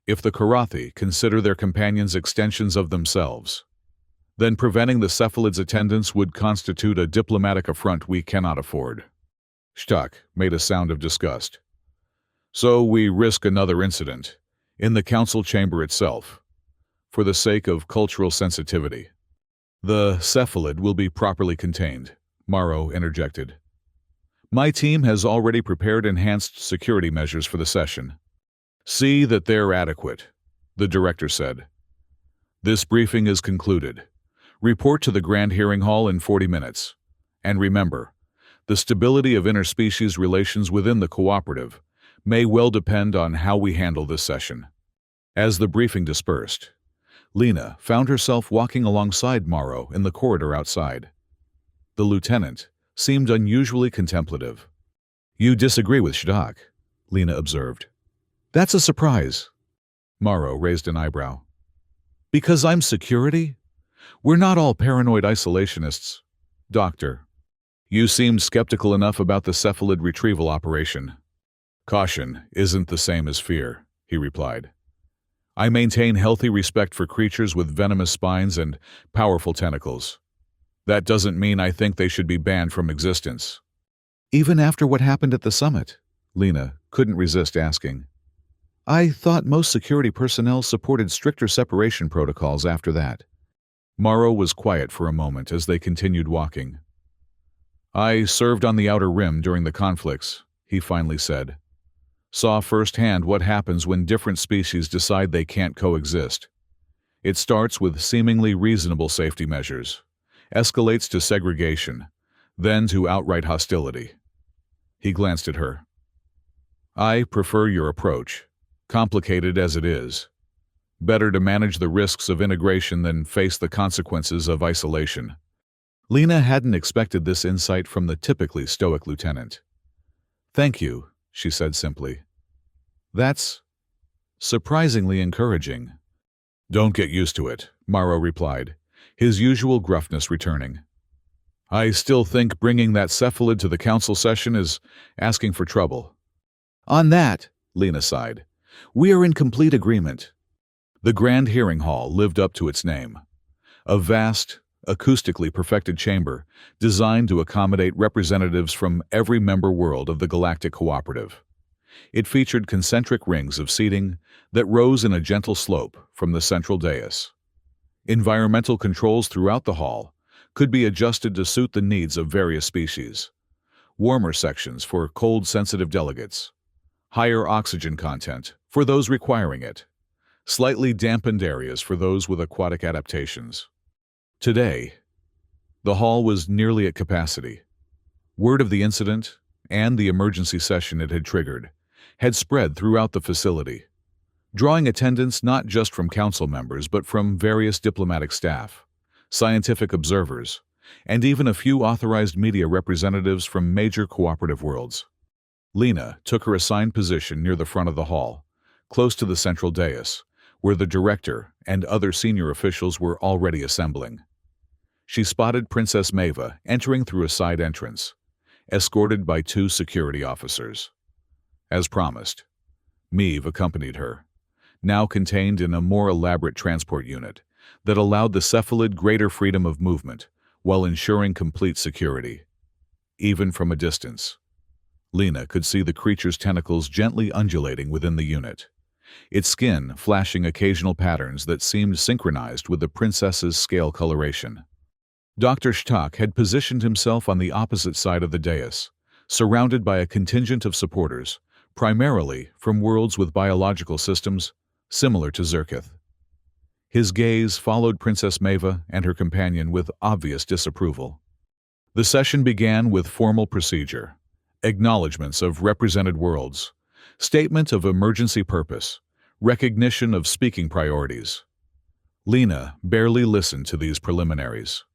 If the Karathi consider their companions extensions of themselves, then preventing the cephalid's attendance would constitute a diplomatic affront we cannot afford. Shtak made a sound of disgust. So we risk another incident, in the council chamber itself, for the sake of cultural sensitivity. The cephalid will be properly contained, Morrow interjected. My team has already prepared enhanced security measures for the session. See that they're adequate, the director said. This briefing is concluded. Report to the Grand Hearing Hall in 40 minutes. And remember, the stability of interspecies relations within the cooperative may well depend on how we handle this session. As the briefing dispersed, Lena found herself walking alongside Morrow in the corridor outside. The lieutenant seemed unusually contemplative. You disagree with Shtak, Lena observed. That's a surprise. Morrow raised an eyebrow. Because I'm security? We're not all paranoid isolationists. Doctor, you seemed skeptical enough about the cephalid retrieval operation. Caution isn't the same as fear, he replied. I maintain healthy respect for creatures with venomous spines and powerful tentacles. That doesn't mean I think they should be banned from existence. Even after what happened at the summit, Lena couldn't resist asking. I thought most security personnel supported stricter separation protocols after that. Morrow was quiet for a moment as they continued walking. I served on the Outer Rim during the conflicts, he finally said. Saw firsthand what happens when different species decide they can't coexist. It starts with seemingly reasonable safety measures, escalates to segregation, then to outright hostility. He glanced at her. I prefer your approach, complicated as it is. Better to manage the risks of integration than face the consequences of isolation. Lena hadn't expected this insight from the typically stoic lieutenant. Thank you, she said simply. That's surprisingly encouraging. Don't get used to it, Morrow replied, his usual gruffness returning. I still think bringing that cephalid to the council session is asking for trouble. On that, Lena sighed, we are in complete agreement. The Grand Hearing Hall lived up to its name. A vast, acoustically perfected chamber designed to accommodate representatives from every member world of the Galactic Cooperative. It featured concentric rings of seating that rose in a gentle slope from the central dais. Environmental controls throughout the hall could be adjusted to suit the needs of various species. Warmer sections for cold-sensitive delegates. Higher oxygen content for those requiring it. Slightly dampened areas for those with aquatic adaptations. Today, the hall was nearly at capacity. Word of the incident and the emergency session it had triggered had spread throughout the facility, drawing attendance not just from council members but from various diplomatic staff, scientific observers, and even a few authorized media representatives from major cooperative worlds. Lena took her assigned position near the front of the hall, close to the central dais, where the director and other senior officials were already assembling. She spotted Princess Maeva entering through a side entrance, escorted by 2 security officers. As promised, Maeve accompanied her, now contained in a more elaborate transport unit that allowed the cephalid greater freedom of movement while ensuring complete security. Even from a distance, Lena could see the creature's tentacles gently undulating within the unit, its skin flashing occasional patterns that seemed synchronized with the princess's scale coloration. Dr. Shtak had positioned himself on the opposite side of the dais, surrounded by a contingent of supporters, primarily from worlds with biological systems similar to Zerkith. His gaze followed Princess Maeva and her companion with obvious disapproval. The session began with formal procedure, acknowledgments of represented worlds, statement of emergency purpose, recognition of speaking priorities. Lena barely listened to these preliminaries.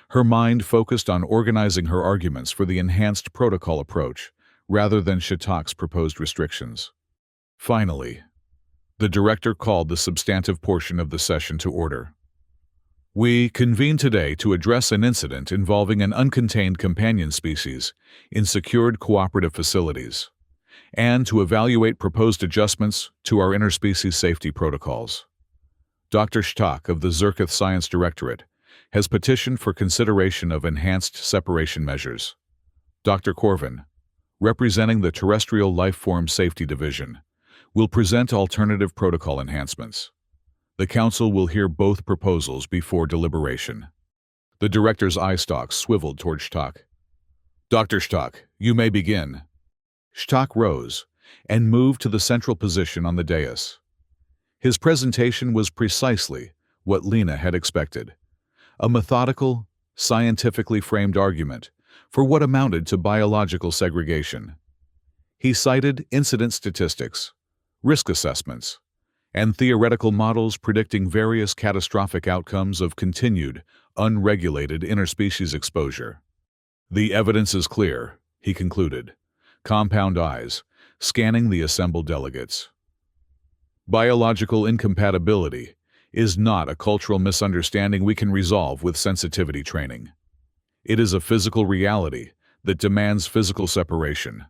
Her mind focused on organizing her arguments for the enhanced protocol approach rather than Shatak's proposed restrictions. Finally, the director called the substantive portion of the session to order. We convene today to address an incident involving an uncontained companion species in secured cooperative facilities, and to evaluate proposed adjustments to our interspecies safety protocols. Dr. Shtak of the Zerkith Science Directorate has petitioned for consideration of enhanced separation measures. Dr. Corvin, representing the Terrestrial Life Form Safety Division, will present alternative protocol enhancements. The Council will hear both proposals before deliberation. The Director's eye stalks swiveled toward Shtak. Dr. Shtak, you may begin. Shtak rose and moved to the central position on the dais. His presentation was precisely what Lena had expected. A methodical, scientifically framed argument for what amounted to biological segregation. He cited incident statistics, risk assessments, and theoretical models predicting various catastrophic outcomes of continued, unregulated interspecies exposure. The evidence is clear, he concluded, compound eyes, scanning the assembled delegates. Biological incompatibility is not a cultural misunderstanding we can resolve with sensitivity training. It is a physical reality that demands physical separation.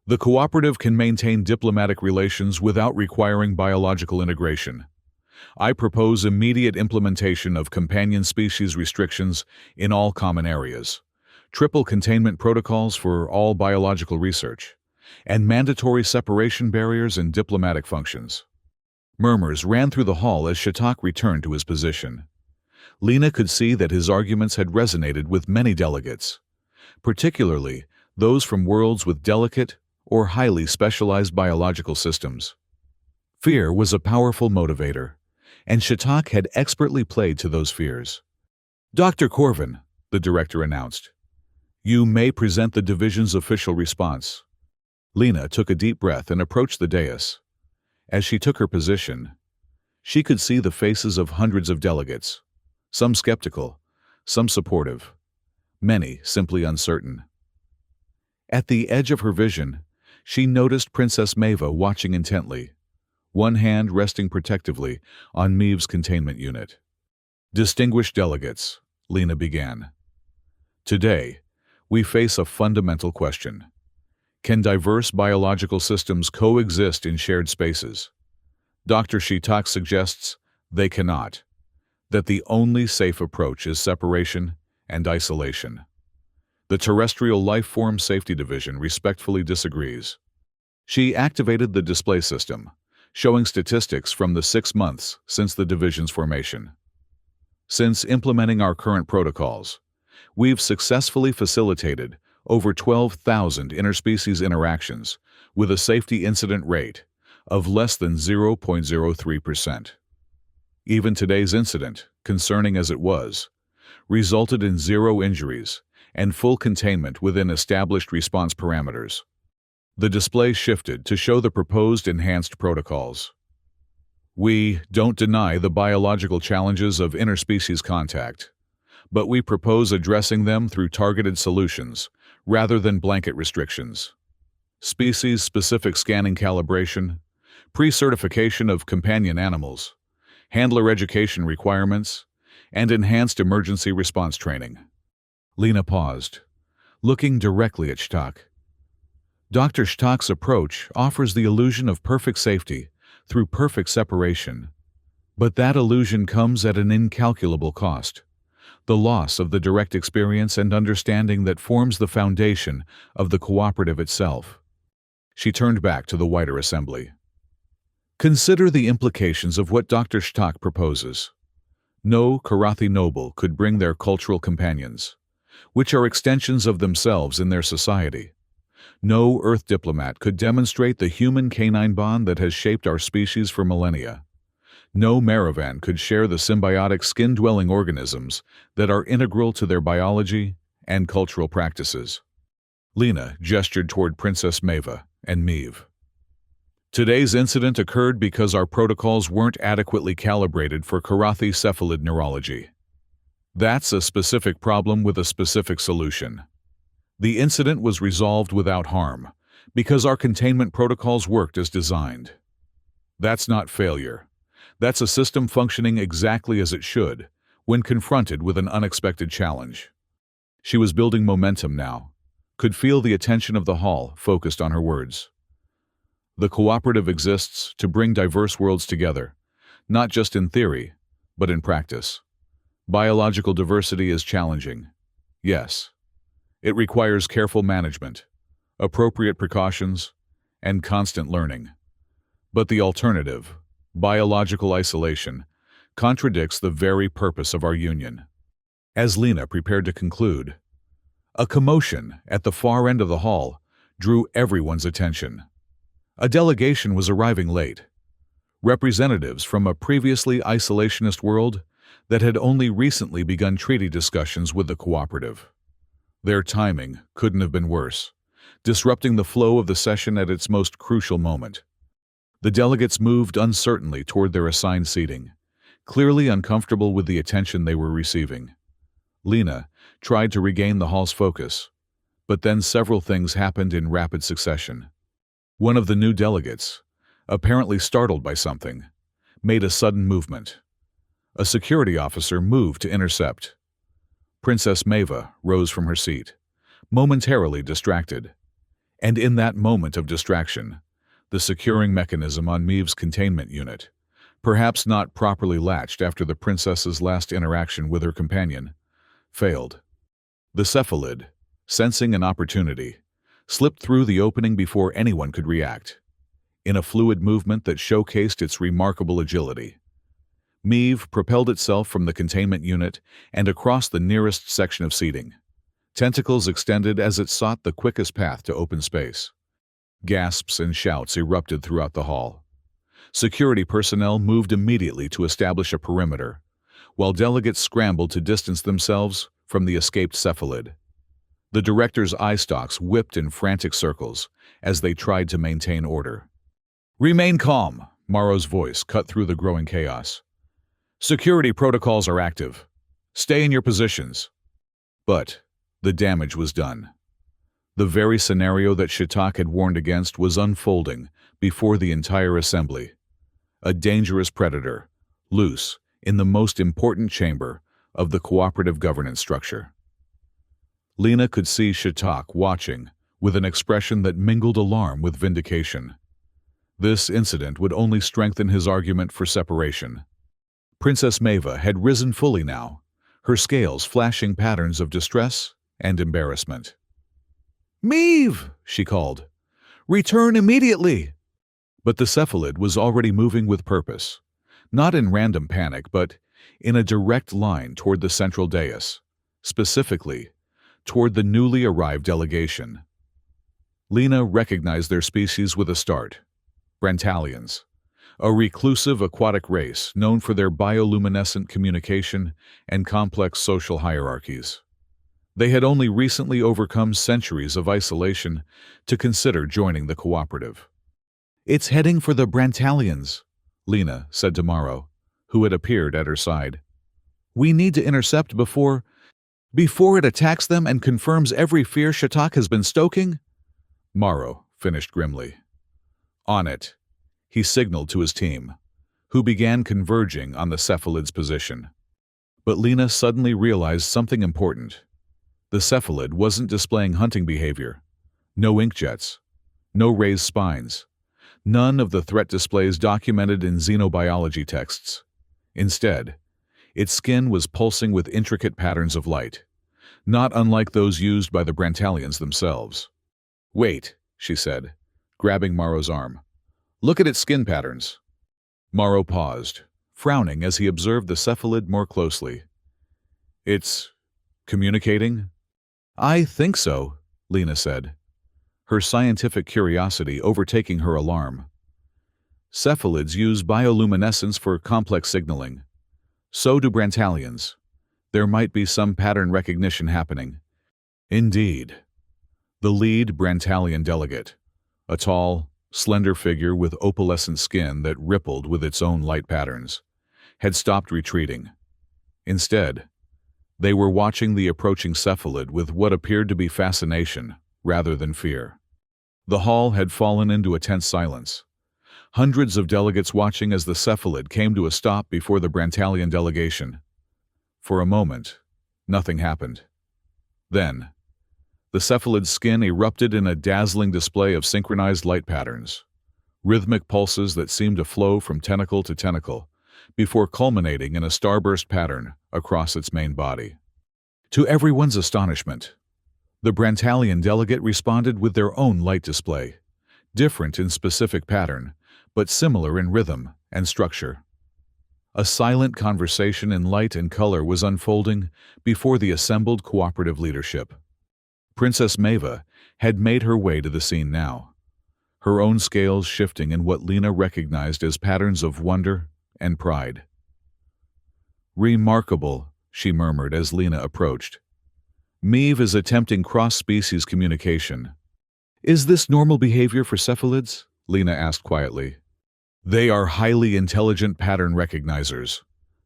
The cooperative can maintain diplomatic relations without requiring biological integration. I propose immediate implementation of companion species restrictions in all common areas, triple containment protocols for all biological research, and mandatory separation barriers in diplomatic functions. Murmurs ran through the hall as Shatak returned to his position. Lena could see that his arguments had resonated with many delegates, particularly those from worlds with delicate or highly specialized biological systems. Fear was a powerful motivator, and Shatak had expertly played to those fears. Dr. Corvin, the director announced, you may present the division's official response. Lena took a deep breath and approached the dais. As she took her position, she could see the faces of hundreds of delegates, some skeptical, some supportive, many simply uncertain. At the edge of her vision, she noticed Princess Maeva watching intently, one hand resting protectively on Maeve's containment unit. Distinguished delegates, Lena began. Today, we face a fundamental question. Can diverse biological systems coexist in shared spaces? Dr. Shatak suggests they cannot, that the only safe approach is separation and isolation. The Terrestrial Life Form Safety Division respectfully disagrees. She activated the display system, showing statistics from the 6 months since the division's formation. Since implementing our current protocols, we've successfully facilitated over 12,000 interspecies interactions with a safety incident rate of less than 0.03%. Even today's incident, concerning as it was, resulted in 0 injuries and full containment within established response parameters. The display shifted to show the proposed enhanced protocols. We don't deny the biological challenges of interspecies contact, but we propose addressing them through targeted solutions rather than blanket restrictions. Species-specific scanning calibration, pre-certification of companion animals, handler education requirements, and enhanced emergency response training. Lena paused, looking directly at Shtak. Dr. Shtak's approach offers the illusion of perfect safety through perfect separation, but that illusion comes at an incalculable cost. the loss of the direct experience and understanding that forms the foundation of the cooperative itself. She turned back to the wider assembly. Consider the implications of what Dr. Shtak proposes. No Karathi noble could bring their cultural companions, which are extensions of themselves in their society. No Earth diplomat could demonstrate the human-canine bond that has shaped our species for millennia. No Maravan could share the symbiotic skin-dwelling organisms that are integral to their biology and cultural practices. Lena gestured toward Princess Maeva and Meave. Today's incident occurred because our protocols weren't adequately calibrated for Karathi cephalid neurology. That's a specific problem with a specific solution. The incident was resolved without harm because our containment protocols worked as designed. That's not failure. That's a system functioning exactly as it should when confronted with an unexpected challenge. She was building momentum now, could feel the attention of the hall focused on her words. The cooperative exists to bring diverse worlds together, not just in theory, but in practice. Biological diversity is challenging. Yes. It requires careful management, appropriate precautions, and constant learning. But the alternative, biological isolation, contradicts the very purpose of our union. As Lena prepared to conclude, a commotion at the far end of the hall drew everyone's attention. A delegation was arriving late. Representatives from a previously isolationist world that had only recently begun treaty discussions with the cooperative. Their timing couldn't have been worse, disrupting the flow of the session at its most crucial moment. The delegates moved uncertainly toward their assigned seating, clearly uncomfortable with the attention they were receiving. Lena tried to regain the hall's focus, but then several things happened in rapid succession. One of the new delegates, apparently startled by something, made a sudden movement. A security officer moved to intercept. Princess Maeva rose from her seat, momentarily distracted. And in that moment of distraction, the securing mechanism on Maeve's containment unit, perhaps not properly latched after the princess's last interaction with her companion, failed. The cephalid, sensing an opportunity, slipped through the opening before anyone could react, in a fluid movement that showcased its remarkable agility. Maeve propelled itself from the containment unit and across the nearest section of seating. Tentacles extended as it sought the quickest path to open space. Gasps and shouts erupted throughout the hall. Security personnel moved immediately to establish a perimeter, while delegates scrambled to distance themselves from the escaped cephalid. The director's eye stalks whipped in frantic circles as they tried to maintain order. "Remain calm," Morrow's voice cut through the growing chaos. "Security protocols are active. Stay in your positions." But the damage was done. The very scenario that Shtak had warned against was unfolding before the entire assembly. A dangerous predator, loose in the most important chamber of the cooperative governance structure. Lena could see Shtak watching with an expression that mingled alarm with vindication. This incident would only strengthen his argument for separation. Princess Maeva had risen fully now, her scales flashing patterns of distress and embarrassment. "Maeve!" she called. "Return immediately!" But the cephalid was already moving with purpose, not in random panic, but in a direct line toward the central dais, specifically toward the newly arrived delegation. Lena recognized their species with a start. Brantalians, a reclusive aquatic race known for their bioluminescent communication and complex social hierarchies. They had only recently overcome centuries of isolation to consider joining the cooperative. "It's heading for the Brantalians," Lena said to Morrow, who had appeared at her side. "We need to intercept before it attacks them and confirms every fear Shtak has been stoking." Morrow finished grimly. "On it," he signaled to his team, who began converging on the cephalid's position. But Lena suddenly realized something important. The cephalid wasn't displaying hunting behavior. No inkjets, no raised spines, none of the threat displays documented in xenobiology texts. Instead, Its skin was pulsing with intricate patterns of light, not unlike those used by the Brantalians themselves. "Wait," she said, grabbing Morrow's arm. "Look at its skin patterns." Morrow paused, frowning as he observed the cephalid more closely. "It's communicating?" "I think so," Lena said, her scientific curiosity overtaking her alarm. "Cephalids use bioluminescence for complex signaling. So do Brantalians. There might be some pattern recognition happening." Indeed. The lead Brantalian delegate, a tall, slender figure with opalescent skin that rippled with its own light patterns, had stopped retreating. Instead, they were watching the approaching cephalid with what appeared to be fascination rather than fear. The hall had fallen into a tense silence, hundreds of delegates watching as the cephalid came to a stop before the Brantalian delegation. For a moment, nothing happened. Then, the cephalid's skin erupted in a dazzling display of synchronized light patterns, rhythmic pulses that seemed to flow from tentacle to tentacle, before culminating in a starburst pattern across its main body. To everyone's astonishment, the Brantalian delegate responded with their own light display, different in specific pattern, but similar in rhythm and structure. A silent conversation in light and color was unfolding before the assembled cooperative leadership. Princess Maeva had made her way to the scene now, her own scales shifting in what Lena recognized as patterns of wonder and pride. "Remarkable," she murmured as Lena approached. "Maeve is attempting cross-species communication." "Is this normal behavior for cephalids?" Lena asked quietly. "They are highly intelligent pattern recognizers,"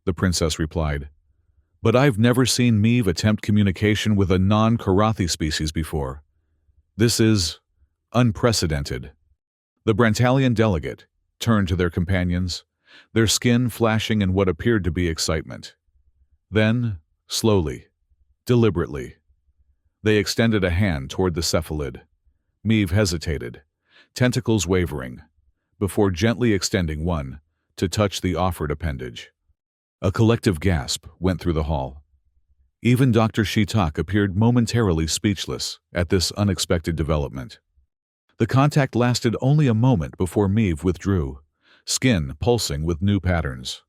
the princess replied. "But I've never seen Maeve attempt communication with a non-Karathi species before. This is unprecedented." The Brantalian delegate turned to their companions, their skin flashing in what appeared to be excitement. Then, slowly, deliberately, they extended a hand toward the cephalid. Maeve hesitated, tentacles wavering, before gently extending one to touch the offered appendage. A collective gasp went through the hall. Even Dr. Shitak appeared momentarily speechless at this unexpected development. The contact lasted only a moment before Maeve withdrew, skin pulsing with new patterns.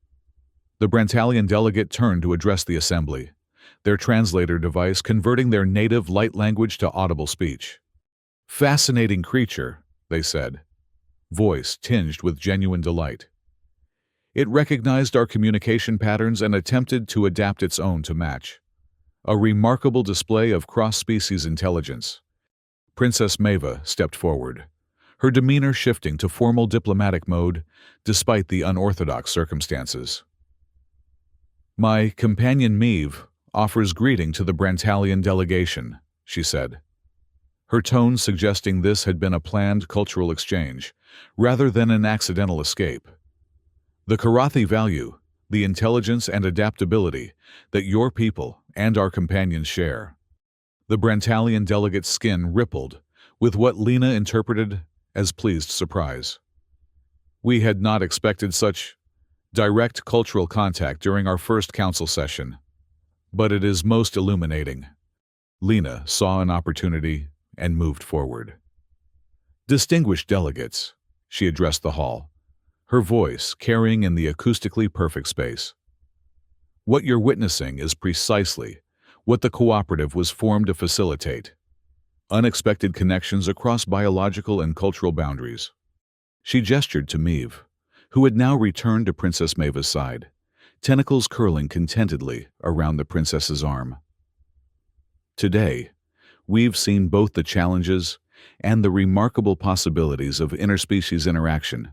The Brantalian delegate turned to address the assembly, their translator device converting their native light language to audible speech. "Fascinating creature," they said, voice tinged with genuine delight. "It recognized our communication patterns and attempted to adapt its own to match. A remarkable display of cross-species intelligence." Princess Maeva stepped forward, her demeanor shifting to formal diplomatic mode despite the unorthodox circumstances. "My companion Maeve offers greeting to the Brantalian delegation," she said, her tone suggesting this had been a planned cultural exchange, rather than an accidental escape. "The Karathi value the intelligence and adaptability that your people and our companions share." The Brantalian delegate's skin rippled with what Lena interpreted as pleased surprise. "We had not expected such direct cultural contact during our first council session, but it is most illuminating." Lena saw an opportunity and moved forward. "Distinguished delegates," she addressed the hall, her voice carrying in the acoustically perfect space. "What you're witnessing is precisely what the cooperative was formed to facilitate: unexpected connections across biological and cultural boundaries." She gestured to Maeve, who had now returned to Princess Maeva's side, tentacles curling contentedly around the princess's arm. "Today, we've seen both the challenges and the remarkable possibilities of interspecies interaction.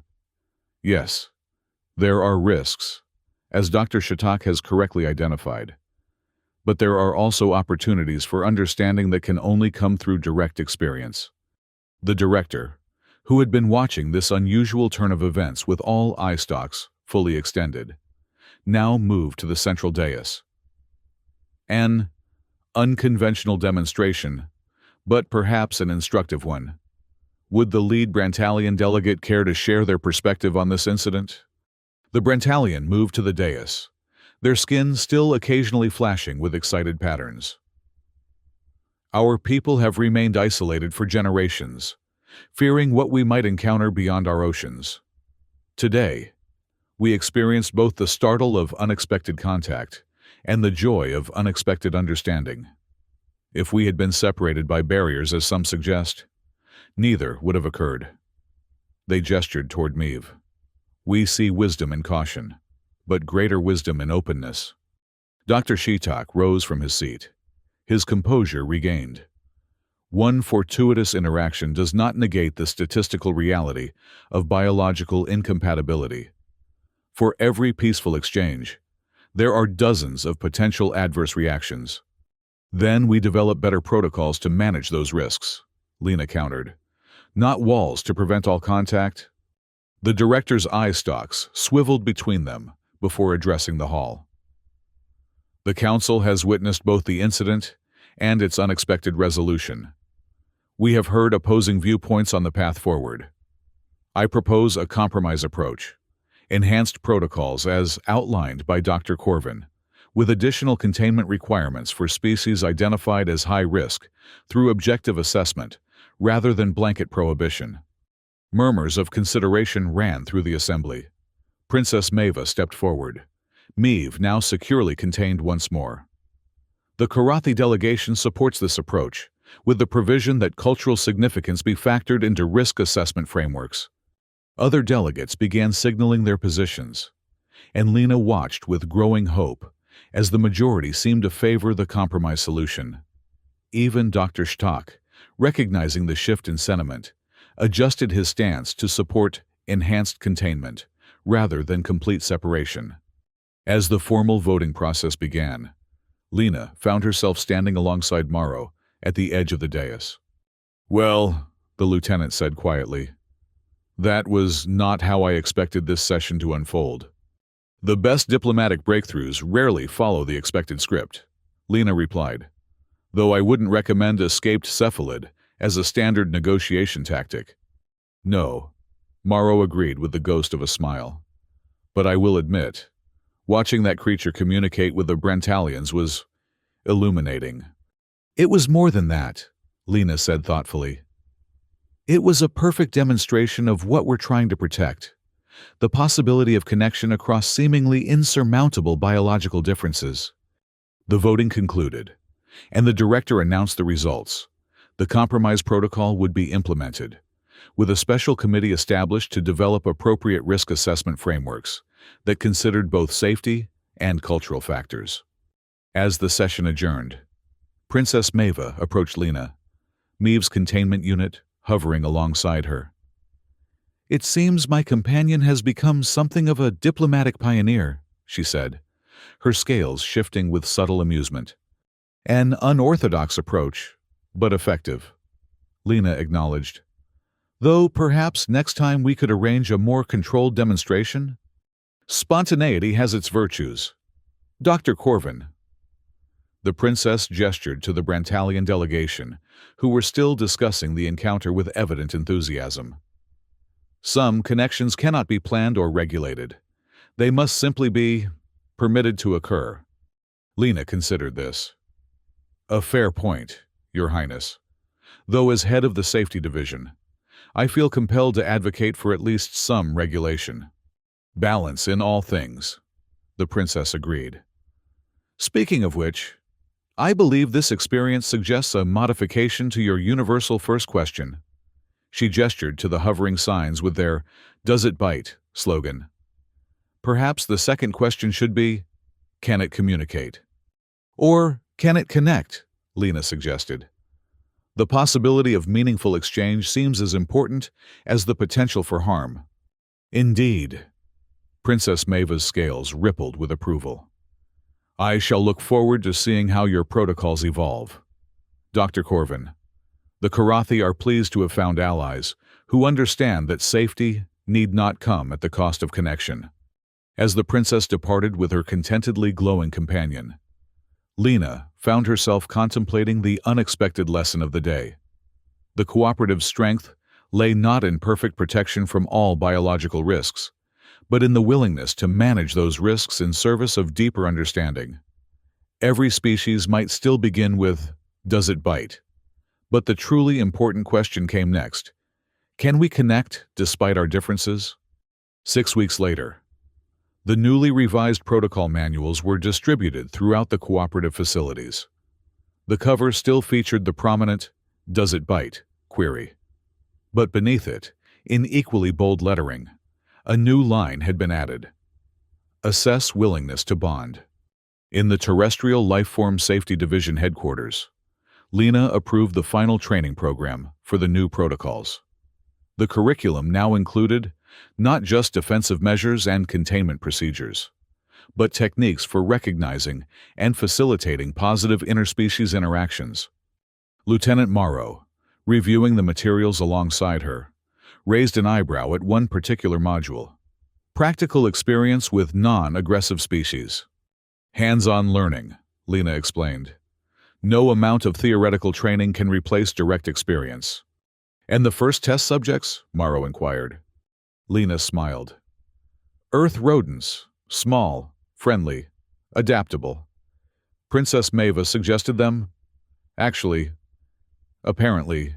Yes, there are risks, as Dr. Shitak has correctly identified, but there are also opportunities for understanding that can only come through direct experience." The director, who had been watching this unusual turn of events with all eye stalks fully extended, now moved to the central dais. "An unconventional demonstration, but perhaps an instructive one. Would the lead Brantalian delegate care to share their perspective on this incident?" The Brantalian moved to the dais, their skin still occasionally flashing with excited patterns. Our people have remained isolated for generations, fearing what we might encounter beyond our oceans. Today, we experienced both the startle of unexpected contact and the joy of unexpected understanding. If we had been separated by barriers, as some suggest, neither would have occurred. They gestured toward Meve. We see wisdom in caution, but greater wisdom in openness. Dr. Shitak rose from his seat, his composure regained. One fortuitous interaction does not negate the statistical reality of biological incompatibility. For every peaceful exchange, there are dozens of potential adverse reactions. Then we develop better protocols to manage those risks, Lena countered. Not walls to prevent all contact. The director's eye stalks swiveled between them before addressing the hall. The council has witnessed both the incident and its unexpected resolution. We have heard opposing viewpoints on the path forward. I propose a compromise approach, enhanced protocols as outlined by Dr. Corvin, with additional containment requirements for species identified as high risk through objective assessment rather than blanket prohibition. Murmurs of consideration ran through the assembly. Princess Maeva stepped forward, Meve now securely contained once more. The Karathi delegation supports this approach, with the provision that cultural significance be factored into risk assessment frameworks. Other delegates began signaling their positions, and Lena watched with growing hope as the majority seemed to favor the compromise solution. Even Dr. Shtak, recognizing the shift in sentiment, adjusted his stance to support enhanced containment rather than complete separation. As the formal voting process began, Lena found herself standing alongside Morrow at the edge of the dais. "Well," the lieutenant said quietly, "that was not how I expected this session to unfold." "The best diplomatic breakthroughs rarely follow the expected script," Lena replied, "though I wouldn't recommend escaped cephalid as a standard negotiation tactic." "No," Morrow agreed with the ghost of a smile. "But I will admit, watching that creature communicate with the Brentalians was illuminating." "It was more than that," Lena said thoughtfully. "It was a perfect demonstration of what we're trying to protect, the possibility of connection across seemingly insurmountable biological differences." The voting concluded, and the director announced the results. The compromise protocol would be implemented, with a special committee established to develop appropriate risk assessment frameworks that considered both safety and cultural factors. As the session adjourned, Princess Maeva approached Lena, Meve's containment unit hovering alongside her. "It seems my companion has become something of a diplomatic pioneer," she said, her scales shifting with subtle amusement. "An unorthodox approach, but effective," Lena acknowledged. "Though perhaps next time we could arrange a more controlled demonstration?" "Spontaneity has its virtues. Dr. Corvin." The princess gestured to the Brantalian delegation, who were still discussing the encounter with evident enthusiasm. "Some connections cannot be planned or regulated. They must simply be permitted to occur." Lena considered this. "A fair point, Your Highness. Though as head of the Safety Division, I feel compelled to advocate for at least some regulation. Balance in all things," the princess agreed. "Speaking of which, I believe this experience suggests a modification to your universal first question." She gestured to the hovering signs with their "Does it bite?" slogan. "Perhaps the second question should be, can it communicate? Or can it connect?" Lena suggested. "The possibility of meaningful exchange seems as important as the potential for harm." "Indeed." Princess Maeva's scales rippled with approval. "I shall look forward to seeing how your protocols evolve. Dr. Corvin, the Karathi are pleased to have found allies who understand that safety need not come at the cost of connection." As the princess departed with her contentedly glowing companion, Lena found herself contemplating the unexpected lesson of the day. The cooperative's strength lay not in perfect protection from all biological risks, but in the willingness to manage those risks in service of deeper understanding. Every species might still begin with, "Does it bite?" But the truly important question came next. Can we connect despite our differences? 6 weeks later, the newly revised protocol manuals were distributed throughout the cooperative facilities. The cover still featured the prominent, "Does it bite?" query. But beneath it, in equally bold lettering, a new line had been added. Assess willingness to bond. In the Terrestrial Lifeform Safety Division headquarters, Lena approved the final training program for the new protocols. The curriculum now included not just defensive measures and containment procedures, but techniques for recognizing and facilitating positive interspecies interactions. Lieutenant Morrow, reviewing the materials alongside her, raised an eyebrow at one particular module. Practical experience with non-aggressive species. Hands-on learning, Lena explained. No amount of theoretical training can replace direct experience. And the first test subjects? Morrow inquired. Lena smiled. Earth rodents, small, friendly, adaptable. Princess Maeva suggested them. Actually, apparently,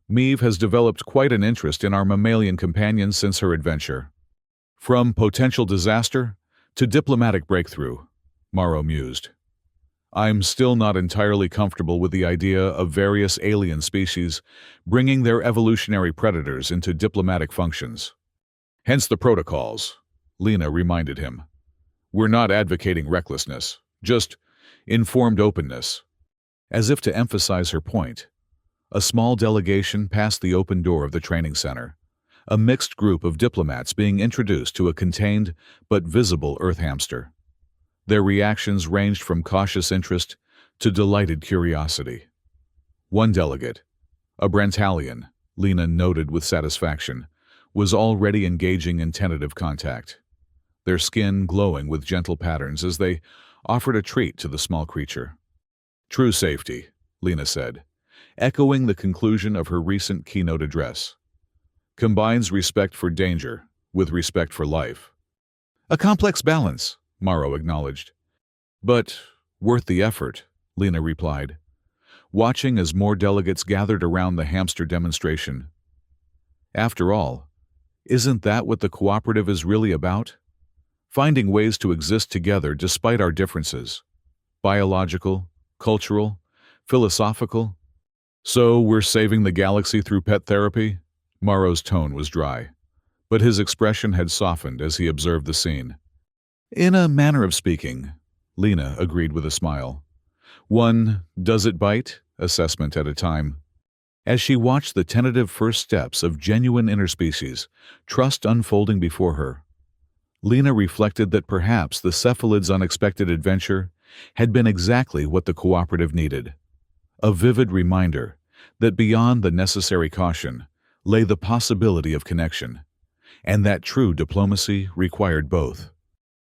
Maeve has developed quite an interest in our mammalian companions since her adventure. From potential disaster to diplomatic breakthrough, Morrow mused. I'm still not entirely comfortable with the idea of various alien species bringing their evolutionary predators into diplomatic functions. Hence the protocols, Lena reminded him. We're not advocating recklessness, just informed openness. As if to emphasize her point, a small delegation passed the open door of the training center, a mixed group of diplomats being introduced to a contained but visible Earth hamster. Their reactions ranged from cautious interest to delighted curiosity. One delegate, a Brantalian, Lena noted with satisfaction, was already engaging in tentative contact, their skin glowing with gentle patterns as they offered a treat to the small creature. True safety, Lena said, echoing the conclusion of her recent keynote address. Combines respect for danger with respect for life. A complex balance, Morrow acknowledged. But worth the effort, Lena replied, watching as more delegates gathered around the hamster demonstration. After all, isn't that what the cooperative is really about? Finding ways to exist together despite our differences. Biological, cultural, philosophical. So we're saving the galaxy through pet therapy? Morrow's tone was dry, but his expression had softened as he observed the scene. In a manner of speaking, Lena agreed with a smile. One "does it bite?" assessment at a time. As she watched the tentative first steps of genuine interspecies trust unfolding before her, Lena reflected that perhaps the cephalid's unexpected adventure had been exactly what the cooperative needed. A vivid reminder that beyond the necessary caution lay the possibility of connection, and that true diplomacy required both.